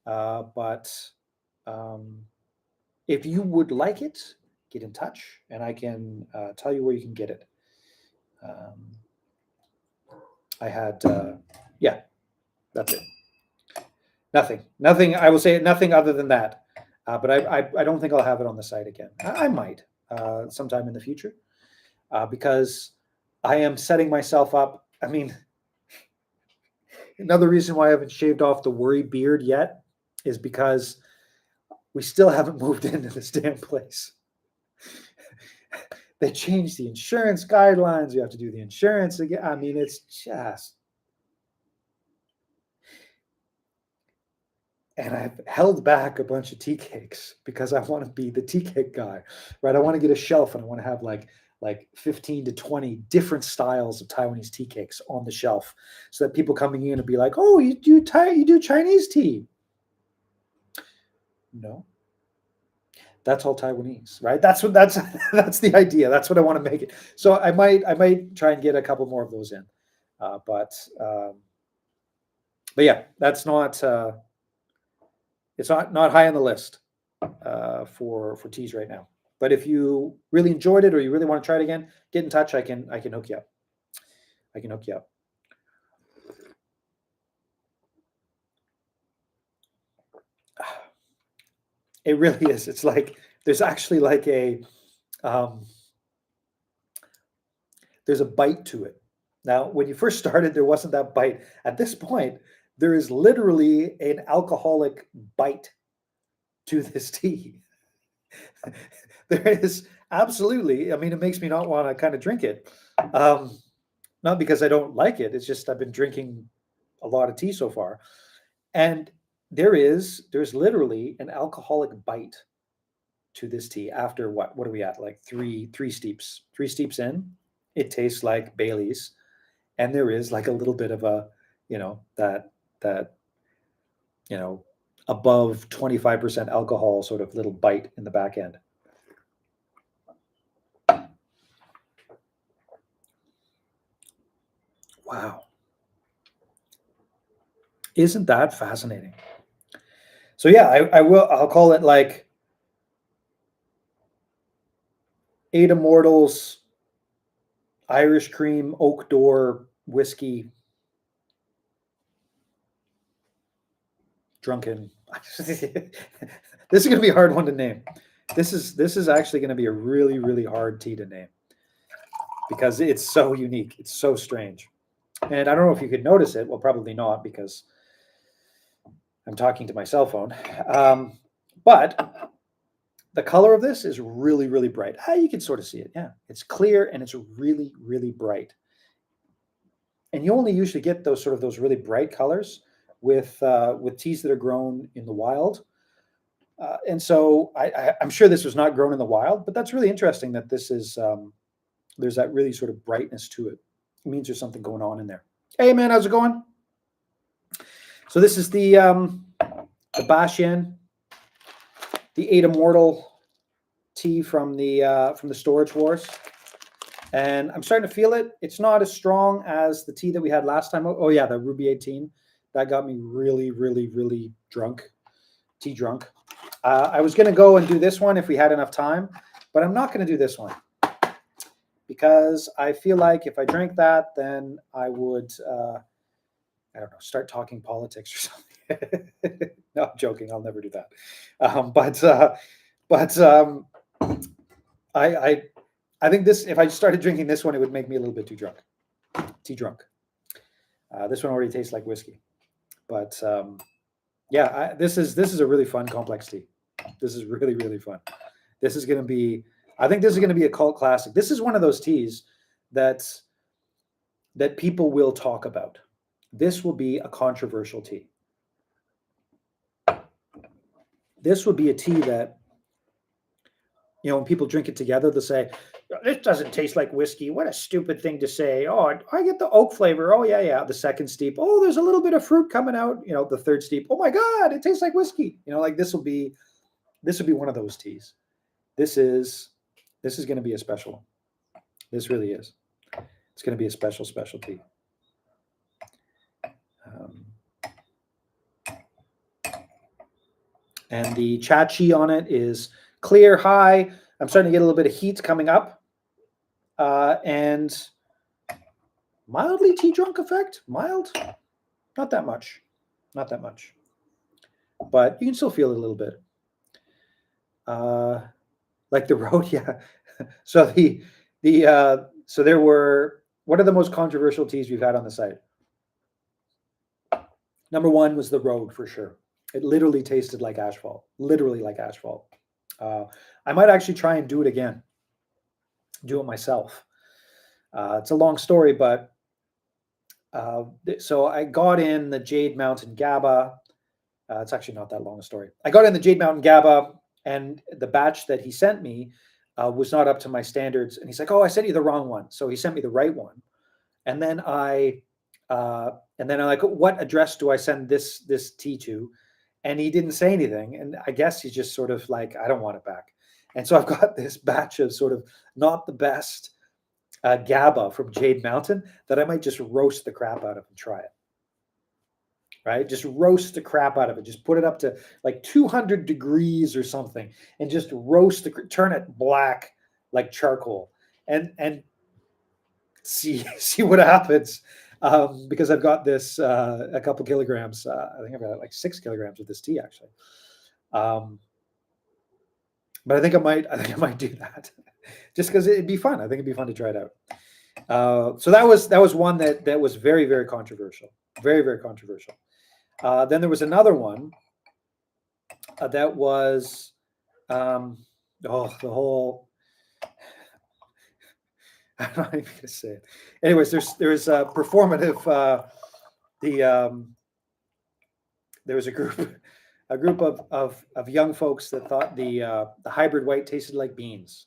but if you would like it, get in touch, and I can tell you where you can get it. I had, yeah, that's it. Nothing. I will say nothing other than that. But I don't think I'll have it on the site again. I might sometime in the future, because I am setting myself up. I mean, another reason why I haven't shaved off the worry beard yet is because we still haven't moved into this damn place. They changed the insurance guidelines. You have to do the insurance again. I mean, it's just. And I've held back a bunch of tea cakes because I want to be the tea cake guy, right? I want to get a shelf and I want to have like 15 to 20 different styles of Taiwanese tea cakes on the shelf, so that people coming in and be like, "Oh, you do Chinese tea?" No, that's all Taiwanese, right? That's that's the idea. That's what I want to make it. So I might try and get a couple more of those in, but yeah, that's not. It's not high on the list for teas right now. But if you really enjoyed it or you really want to try it again, get in touch. I can hook you up. I can hook you up. It really is. It's like there's actually like there's a bite to it. Now, when you first started, there wasn't that bite. At this point, there is literally an alcoholic bite to this tea. There is absolutely. I mean, it makes me not want to kind of drink it. Not because I don't like it. It's just I've been drinking a lot of tea so far, and there's literally an alcoholic bite to this tea after what are we at, like three steeps in. It tastes like Bailey's, and there is like a little bit of a that above 25% alcohol sort of little bite in the back end. Wow. Isn't that fascinating? So yeah, I'll call it like 8 Immortals Irish cream oak door whiskey drunken. This is going to be a hard one to name. This is actually going to be a really, really hard tea to name because it's so unique. It's so strange. And I don't know if you could notice it. Well, probably not because I'm talking to my cell phone. But the color of this is really, really bright. You can sort of see it. Yeah, it's clear and it's really, really bright. And you only usually get those really bright colors with teas that are grown in the wild. And so I'm sure this was not grown in the wild, but that's really interesting that this is there's that really sort of brightness to it. It means there's something going on in there. Hey man, how's it going? So this is the Bashian, the 8 Immortal tea from the Storage Wars. And I'm starting to feel it. It's not as strong as the tea that we had last time. Oh yeah, the Ruby 18. That got me really, really, really drunk. Tea drunk. I was going to go and do this one if we had enough time, but I'm not going to do this one because I feel like if I drank that, then I would, I don't know, start talking politics or something. No, I'm joking. I'll never do that. But I think this, if I started drinking this one, it would make me a little bit too drunk. Tea drunk. This one already tastes like whiskey, but yeah, this is a really fun complex tea. This is really, really fun. This is going to be, I think this is going to be a cult classic. This is one of those teas that people will talk about. This will be a controversial tea. This would be a tea that, when people drink it together, they'll say, this doesn't taste like whiskey. What a stupid thing to say. Oh, I get the oak flavor. Oh, yeah. The second steep. Oh, there's a little bit of fruit coming out. The third steep. Oh my God, it tastes like whiskey. Like this will be one of those teas. This is going to be a special one. This really is. It's going to be a special tea. And the chachi on it is clear, high. I'm starting to get a little bit of heat coming up. And mildly tea drunk effect. Mild. Not that much. But you can still feel it a little bit. Like the road, yeah. So so there were, what are the most controversial teas we've had on the site? Number one was the road, for sure. It literally tasted like asphalt. Literally like asphalt. I might actually try and do it again. Do it myself. It's a long story, but so I got in the Jade Mountain GABA. It's actually not that long a story. I got in the Jade Mountain GABA, and the batch that he sent me was not up to my standards. And he's like, "Oh, I sent you the wrong one." So he sent me the right one. And then I'm like, "What address do I send this tea to?" And he didn't say anything. And I guess he's just sort of like, "I don't want it back." And so I've got this batch of sort of not the best GABA from Jade Mountain that I might just roast the crap out of and try it. Right? Just roast the crap out of it. Just put it up to like 200 degrees or something and just turn it black like charcoal and see what happens. Because I've got this a couple kilograms. I think I've got like 6 kilograms of this tea actually. But I think I might do that just because it'd be fun. I think it'd be fun to try it out. So that was one that was very, very controversial. Very, very controversial. Then there was another one that was the whole. I'm not even going to say it. Anyways, there's a performative. There was a group of young folks that thought the hybrid white tasted like beans,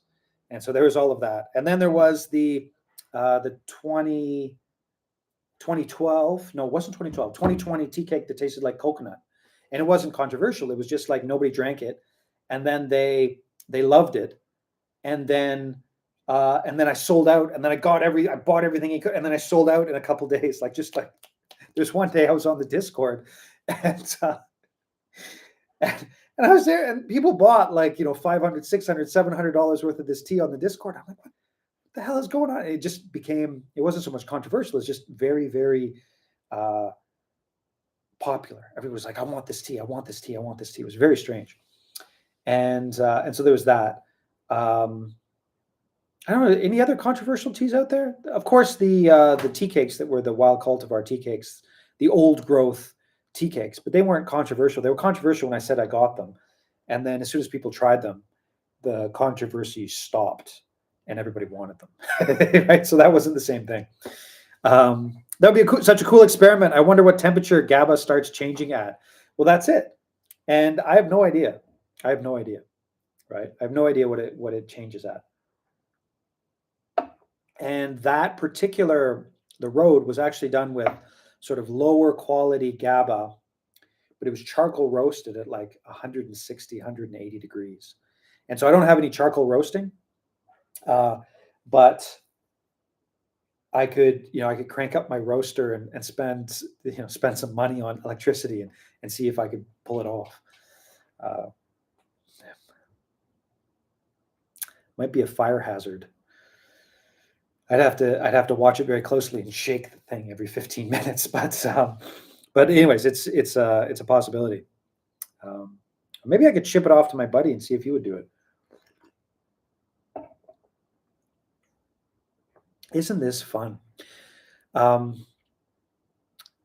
and so there was all of that. And then there was the 2012, no, it wasn't 2012, 2020 tea cake that tasted like coconut. And it wasn't controversial. It was just like nobody drank it. And then they loved it. And then I sold out. And then I bought everything he could. And then I sold out in a couple of days. There's one day I was on the Discord and I was there and people bought $500, $600, $700 worth of this tea on the Discord. I'm like, what the hell is going on? It just became, it wasn't so much controversial. It's just very, very popular. Everybody was like, I want this tea. I want this tea. I want this tea. It was very strange. And so there was that. I don't know, any other controversial teas out there? Of course, the tea cakes that were the wild cultivar tea cakes, the old growth tea cakes, but they weren't controversial. They were controversial when I said I got them. And then as soon as people tried them, the controversy stopped. And everybody wanted them, right? So that wasn't the same thing. That would be such a cool experiment. I wonder what temperature GABA starts changing at. Well, that's it. And I have no idea. Right? I have no idea what it changes at. And that the road was actually done with sort of lower quality GABA, but it was charcoal roasted at like 160, 180 degrees. And so I don't have any charcoal roasting. But I could crank up my roaster and spend some money on electricity and see if I could pull it off. Might be a fire hazard. I'd have to watch it very closely and shake the thing every 15 minutes. But anyways, it's a possibility. Maybe I could ship it off to my buddy and see if he would do it. Isn't this fun? Um,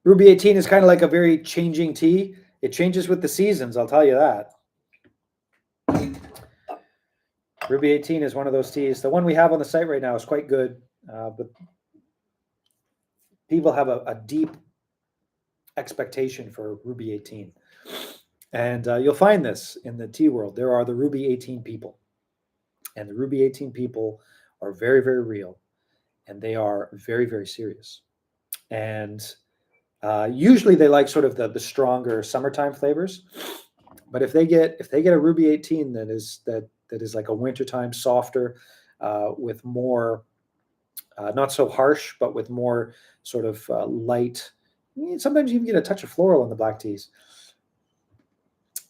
Ruby 18 is kind of like a very changing tea. It changes with the seasons, I'll tell you that. Ruby 18 is one of those teas. The one we have on the site right now is quite good, but people have a deep expectation for Ruby 18. And you'll find this in the tea world. There are the Ruby 18 people. And the Ruby 18 people are very, very real. And they are very, very serious. And usually they like sort of the stronger summertime flavors. But if they get a Ruby 18 that is like a wintertime softer, with more not so harsh, but with more sort of light. Sometimes you even get a touch of floral in the black teas.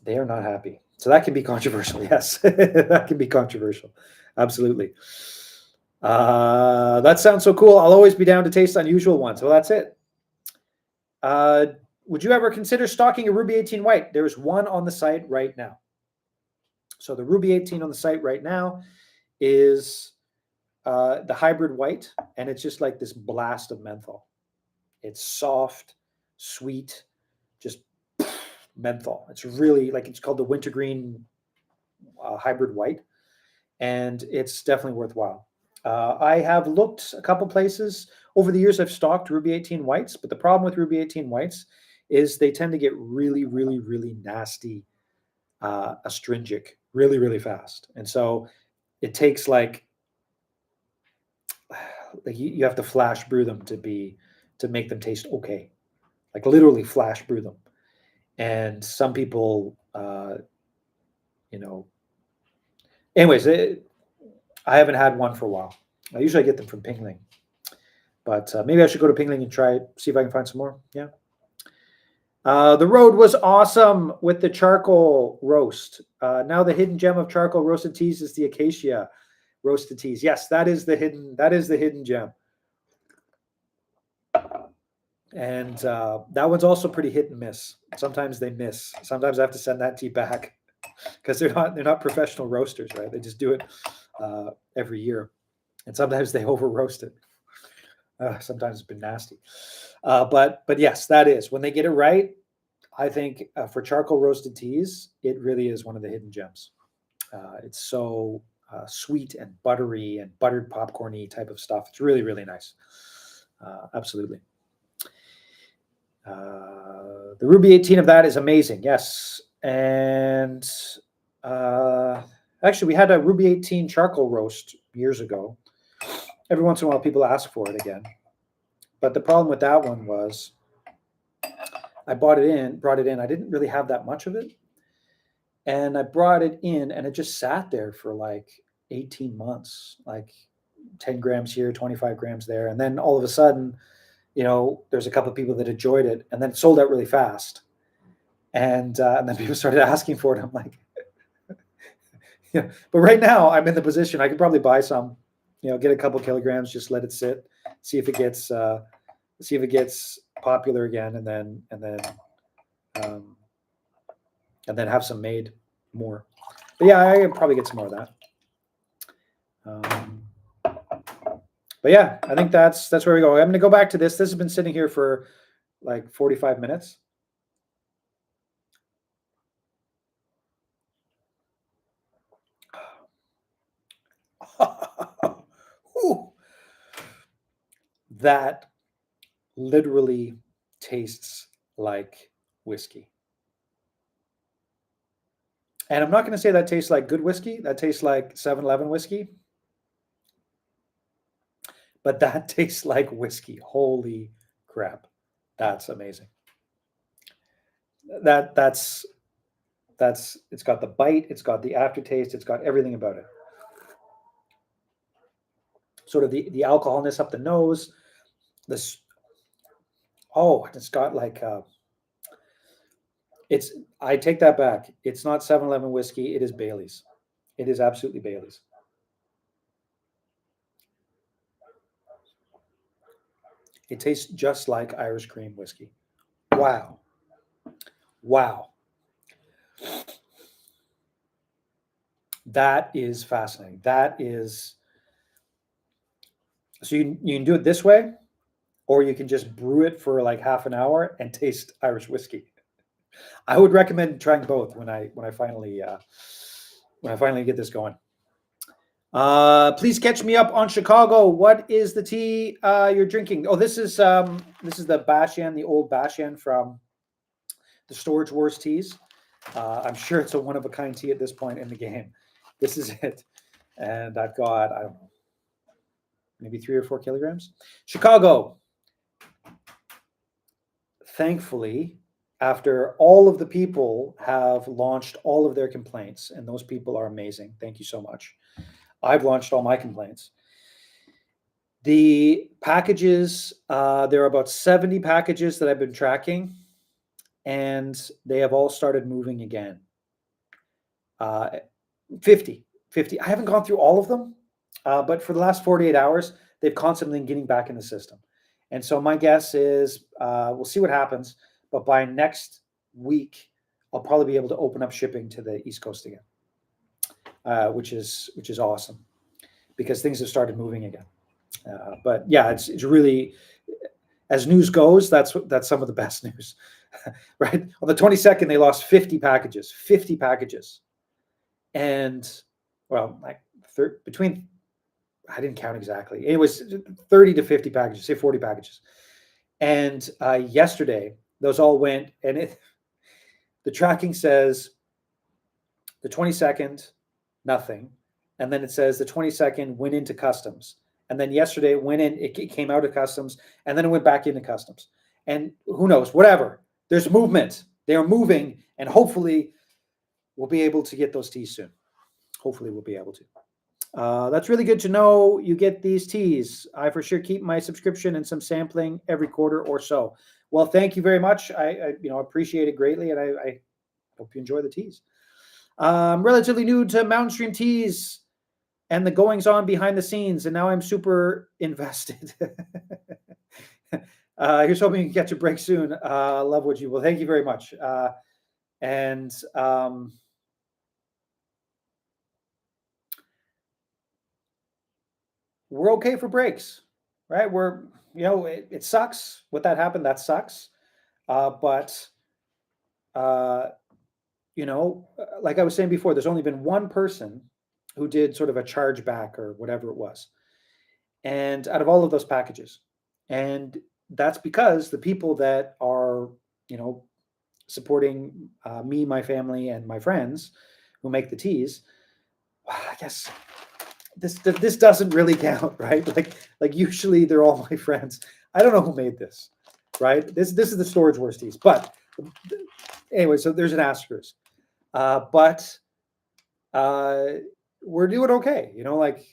They are not happy. So that can be controversial. Yes, that can be controversial. Absolutely. That sounds so cool. I'll always be down to taste unusual ones. Well, that's it. Would you ever consider stocking a Ruby 18 white? There's one on the site right now. So the Ruby 18 on the site right now is the hybrid white, and it's just like this blast of menthol. It's soft, sweet, just menthol. It's really like, it's called the wintergreen hybrid white, and it's definitely worthwhile. I have looked a couple places over the years. I've stocked Ruby 18 whites, but the problem with Ruby 18 whites is they tend to get really, really, really nasty, astringent, really, really fast, and so it takes like you have to flash brew them to make them taste okay, like literally flash brew them. And some people, you know, anyways, I haven't had one for a while. I usually get them from Pingling, but maybe I should go to Pingling and try it, see if I can find some more. Yeah. The road was awesome with the charcoal roast. Now the hidden gem of charcoal roasted teas is the acacia roasted teas. Yes, that is the hidden gem. And that one's also pretty hit and miss. Sometimes they miss. Sometimes I have to send that tea back because they're not professional roasters, right? They just do it every year, and sometimes they over roast it. Sometimes it's been nasty, but yes, that is when they get it right. I think for charcoal roasted teas, it really is one of the hidden gems. It's so sweet and buttery and buttered popcorny type of stuff. It's really, really nice. Absolutely. The Ruby 18 of that is amazing. Yes. And actually, we had a Ruby 18 charcoal roast years ago. Every once in a while, people ask for it again. But the problem with that one was I brought it in. I didn't really have that much of it. And I brought it in, and it just sat there for like 18 months, like 10 grams here, 25 grams there. And then all of a sudden, there's a couple of people that enjoyed it, and then it sold out really fast. And then people started asking for it. I'm like, yeah. But right now, I'm in the position I could probably buy some, get a couple kilograms, just let it sit, see if it gets popular again, and then have some made more. But yeah, I could probably get some more of that. But yeah, I think that's where we go. I'm going to go back to this. This has been sitting here for like 45 minutes. That literally tastes like whiskey. And I'm not going to say that tastes like good whiskey. That tastes like 7-Eleven whiskey. But that tastes like whiskey. Holy crap. That's amazing. That's it's got the bite, it's got the aftertaste, it's got everything about it. Sort of the alcoholness up the nose. This it's got like I take that back. It's not 7-Eleven whiskey, it is Bailey's. It is absolutely Bailey's. It tastes just like Irish cream whiskey. Wow. That is fascinating. That is So you can do it this way, or you can just brew it for like half an hour and taste Irish whiskey. I would recommend trying both when I finally get this going. Please catch me up on Chicago. What is the tea you're drinking? Oh, this is the Bashan, the old Bashan from the Storage Wars teas. I'm sure it's a one of a kind tea at this point in the game. This is it, and I've got, I don't know, maybe 3 or 4 kilograms. Chicago. Thankfully, after all of the people have launched all of their complaints, and those people are amazing. Thank you so much. I've launched all my complaints. The packages, there are about 70 packages that I've been tracking, and they have all started moving again. 50. I haven't gone through all of them, but for the last 48 hours, they've constantly been getting back in the system. And so my guess is we'll see what happens, but by next week, I'll probably be able to open up shipping to the East Coast again, which is awesome because things have started moving again. But yeah, it's really, as news goes, that's some of the best news, right? On the 22nd, they lost 50 packages, and well, like between, I didn't count exactly. It was 30 to 50 packages, say 40 packages. And yesterday, those all went, and the tracking says the 22nd, nothing. And then it says the 22nd went into customs. And then yesterday it went in, it came out of customs, and then it went back into customs. And who knows, whatever. There's movement. They are moving, and hopefully we'll be able to get those teas soon. Hopefully we'll be able to. That's really good to know. You get these teas. I for sure keep my subscription and some sampling every quarter or so. Well, thank you very much. I appreciate it greatly, and I hope you enjoy the teas. Relatively new to Mountain Stream Teas and the goings on behind the scenes, and now I'm super invested. Here's hoping you can catch a break soon. Love what you will. Thank you very much. We're okay for breaks, right? It sucks what that happened. That sucks. But like I was saying before, there's only been one person who did sort of a chargeback or whatever it was, and out of all of those packages, and that's because the people that are, supporting me, my family, and my friends who make the teas, I guess this doesn't really count, right? Like usually they're all my friends. I don't know who made this, right? This is the Storage Wars teas, but anyway, so there's an asterisk. But we're doing okay. Like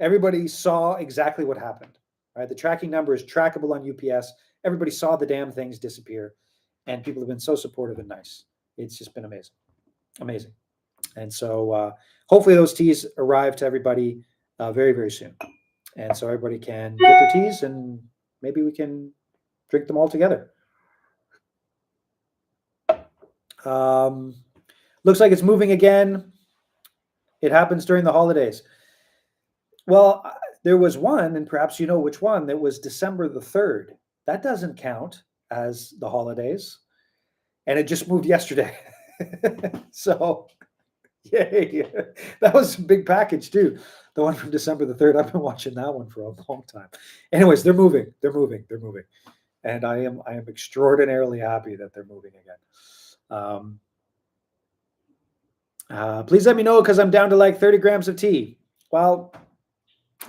everybody saw exactly what happened, right? The tracking number is trackable on UPS. Everybody saw the damn things disappear, and people have been so supportive and nice. It's just been amazing. And so hopefully those teas arrive to everybody very, very soon. And so everybody can get their teas, and maybe we can drink them all together. Looks like it's moving again. It happens during the holidays. Well, there was one, and perhaps you know which one, that was December the 3rd. That doesn't count as the holidays. And it just moved yesterday. So, yay. That was a big package too. The one from December the 3rd. I've been watching that one for a long time. Anyways, they're moving. And I am extraordinarily happy that they're moving again. Please let me know, because I'm down to like 30 grams of tea. Well,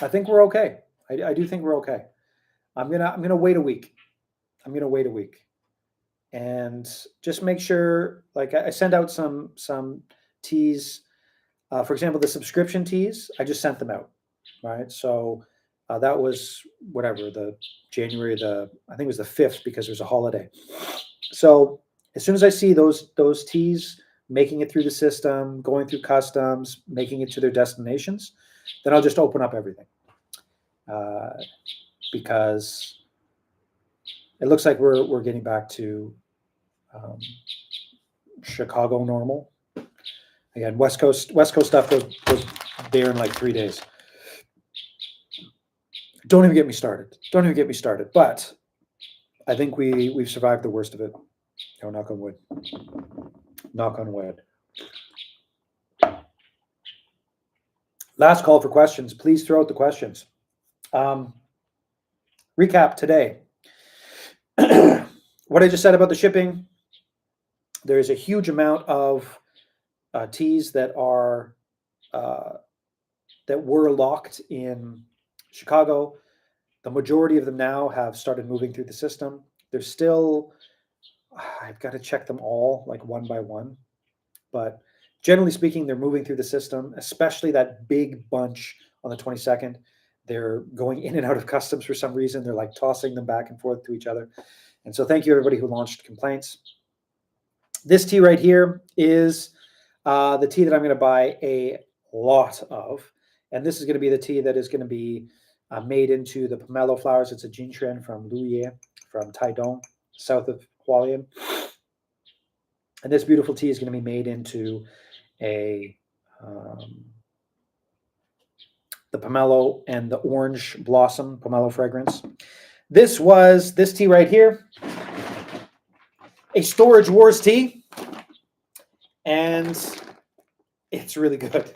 I think we're okay. I do think we're okay. I'm gonna wait a week. And just make sure, like I send out some teas. For example, the subscription teas, I just sent them out. Right. So that was whatever, the January, I think it was the 5th, because there's a holiday. So as soon as I see those teas making it through the system, going through customs, making it to their destinations, then I'll just open up everything. Because it looks like we're getting back to Chicago normal. Again, West Coast stuff goes there in like 3 days. Don't even get me started. Don't even get me started. But I think we've survived the worst of it. Knock on wood. Knock on wood. Last call for questions. Please throw out the questions. Recap today. What I just said about the shipping. There is a huge amount of teas that are that were locked in Chicago. The majority of them now have started moving through the system. There's still, I've got to check them all like one by one, but generally speaking, they're moving through the system, especially that big bunch on the 22nd. They're going in and out of customs for some reason. They're like tossing them back and forth to each other. And so thank you everybody who launched complaints. This tea right here is the tea that I'm going to buy a lot of. And this is going to be the tea that is going to be made into the pomelo flowers. It's a Jinshen from Luye, from Taidong, south of Hualien. And this beautiful tea is going to be made into a the pomelo and the orange blossom pomelo fragrance. This tea right here, a Storage Warz tea, and it's really good.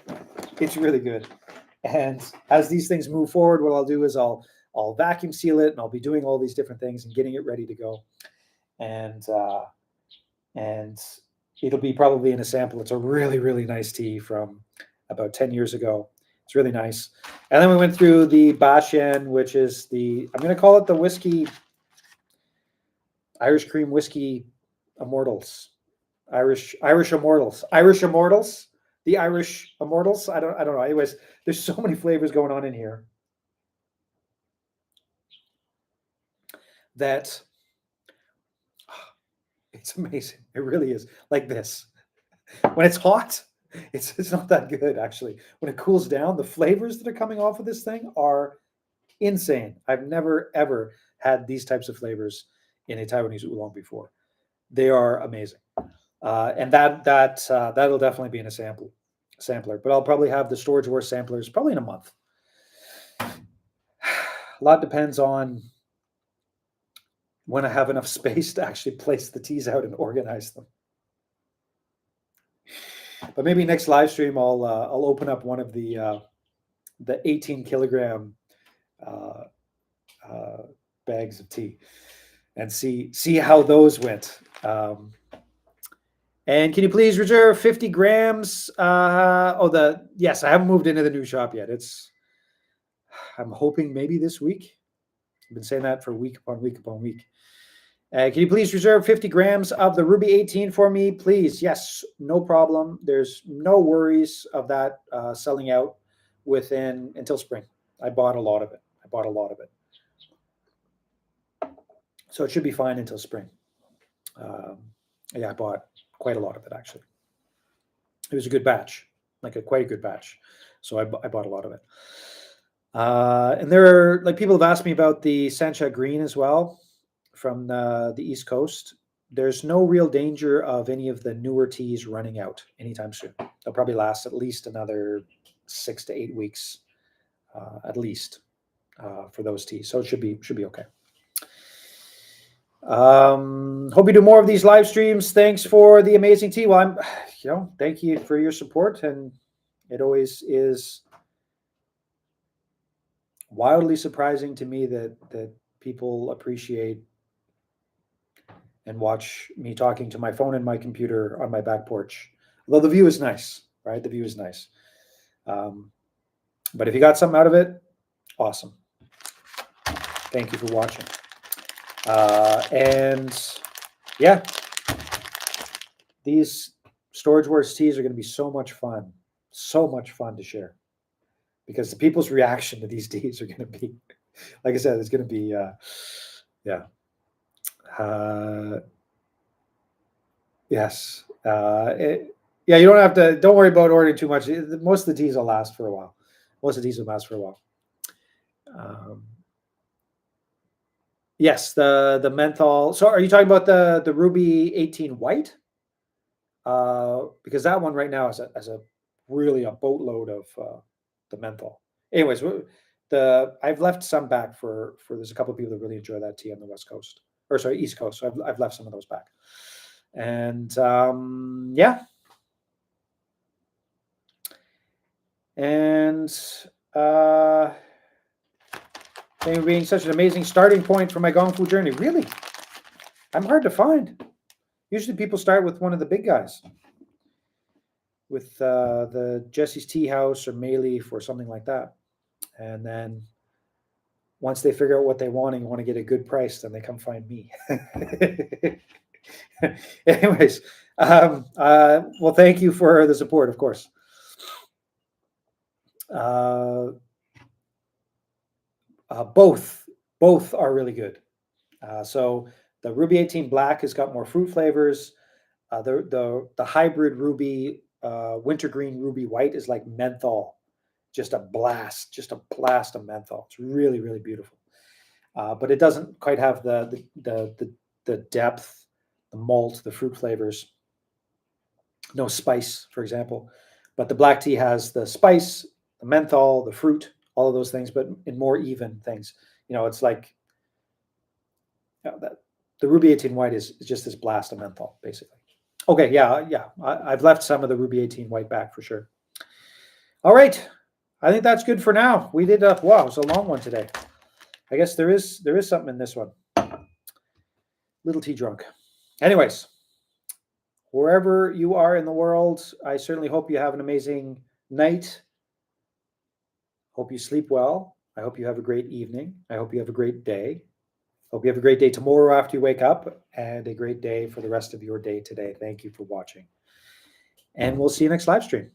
It's really good. And as these things move forward, what I'll do is I'll vacuum seal it, and I'll be doing all these different things and getting it ready to go. And it'll be probably in a sample. It's a really, really nice tea from about 10 years ago. It's really nice. And then we went through the Bashen, which is I'm going to call it the whiskey, Irish cream whiskey immortals. Irish immortals. The Irish immortals. I don't know. Anyways, there's so many flavors going on in here that it's amazing. It really is. Like this. When it's hot, it's not that good, actually. When it cools down, the flavors that are coming off of this thing are insane. I've never, ever had these types of flavors in a Taiwanese oolong before. They are amazing. And that'll definitely be in a sampler. But I'll probably have the Storage Warz samplers probably in a month. A lot depends on when I have enough space to actually place the teas out and organize them. But maybe next live stream I'll open up one of the 18 kilogram bags of tea and see how those went. And can you please reserve 50 grams? Yes, I haven't moved into the new shop yet. I'm hoping maybe this week. I've been saying that for week upon week upon week. Can you please reserve 50 grams of the Ruby 18 for me, please? Yes, no problem. There's no worries of that selling out until spring. I bought a lot of it. So it should be fine until spring. I bought quite a lot of it, actually. It was a good batch, quite a good batch. So I bought a lot of it. And there are, people have asked me about the Sancha Green as well from the East Coast. There's no real danger of any of the newer teas running out anytime soon. They'll probably last at least another 6 to 8 weeks, at least, for those teas. So it should be okay. Hope you do more of these live streams. Thanks for the amazing tea. Well, thank you for your support, and it always is wildly surprising to me that people appreciate and watch me talking to my phone and my computer on my back porch. Although the view is nice, right? The view is nice. But if you got something out of it, awesome. Thank you for watching. And yeah, these Storage Warz teas are going to be so much fun to share, because the people's reaction to these teas are going to be, like I said, it's going to be, yes. You don't worry about ordering too much. Most of the teas will last for a while. Yes, the menthol. So are you talking about the Ruby 18 white? Because that one right now has a really a boatload of the menthol. Anyways, I've left some back for there's a couple of people that really enjoy that tea on the West Coast, or sorry, East Coast. So I've left some of those back. And yeah. And thank you for being such an amazing starting point for my Gong Fu journey. Really? I'm hard to find. Usually people start with one of the big guys, with the Jesse's Tea House or Mayleaf or something like that. And then once they figure out what they want and want to get a good price, then they come find me. Anyways, well, thank you for the support, of course. Both are really good. So the Ruby 18 Black has got more fruit flavors. The hybrid Ruby Wintergreen Ruby White is like menthol, just a blast of menthol. It's really, really beautiful. But it doesn't quite have the depth, the malt, the fruit flavors. No spice, for example. But the black tea has the spice, the menthol, the fruit, all of those things, but in more even things. It's like that the Ruby 18 White is just this blast of menthol, basically. Okay, yeah. I've left some of the Ruby 18 White back for sure. All right, I think that's good for now. We did wow, it was a long one today. I guess there is something in this one. Little tea drunk. Anyways, wherever you are in the world, I certainly hope you have an amazing night. Hope you sleep well. I hope you have a great evening. I hope you have a great day. Hope you have a great day tomorrow after you wake up, and a great day for the rest of your day today. Thank you for watching. And we'll see you next live stream.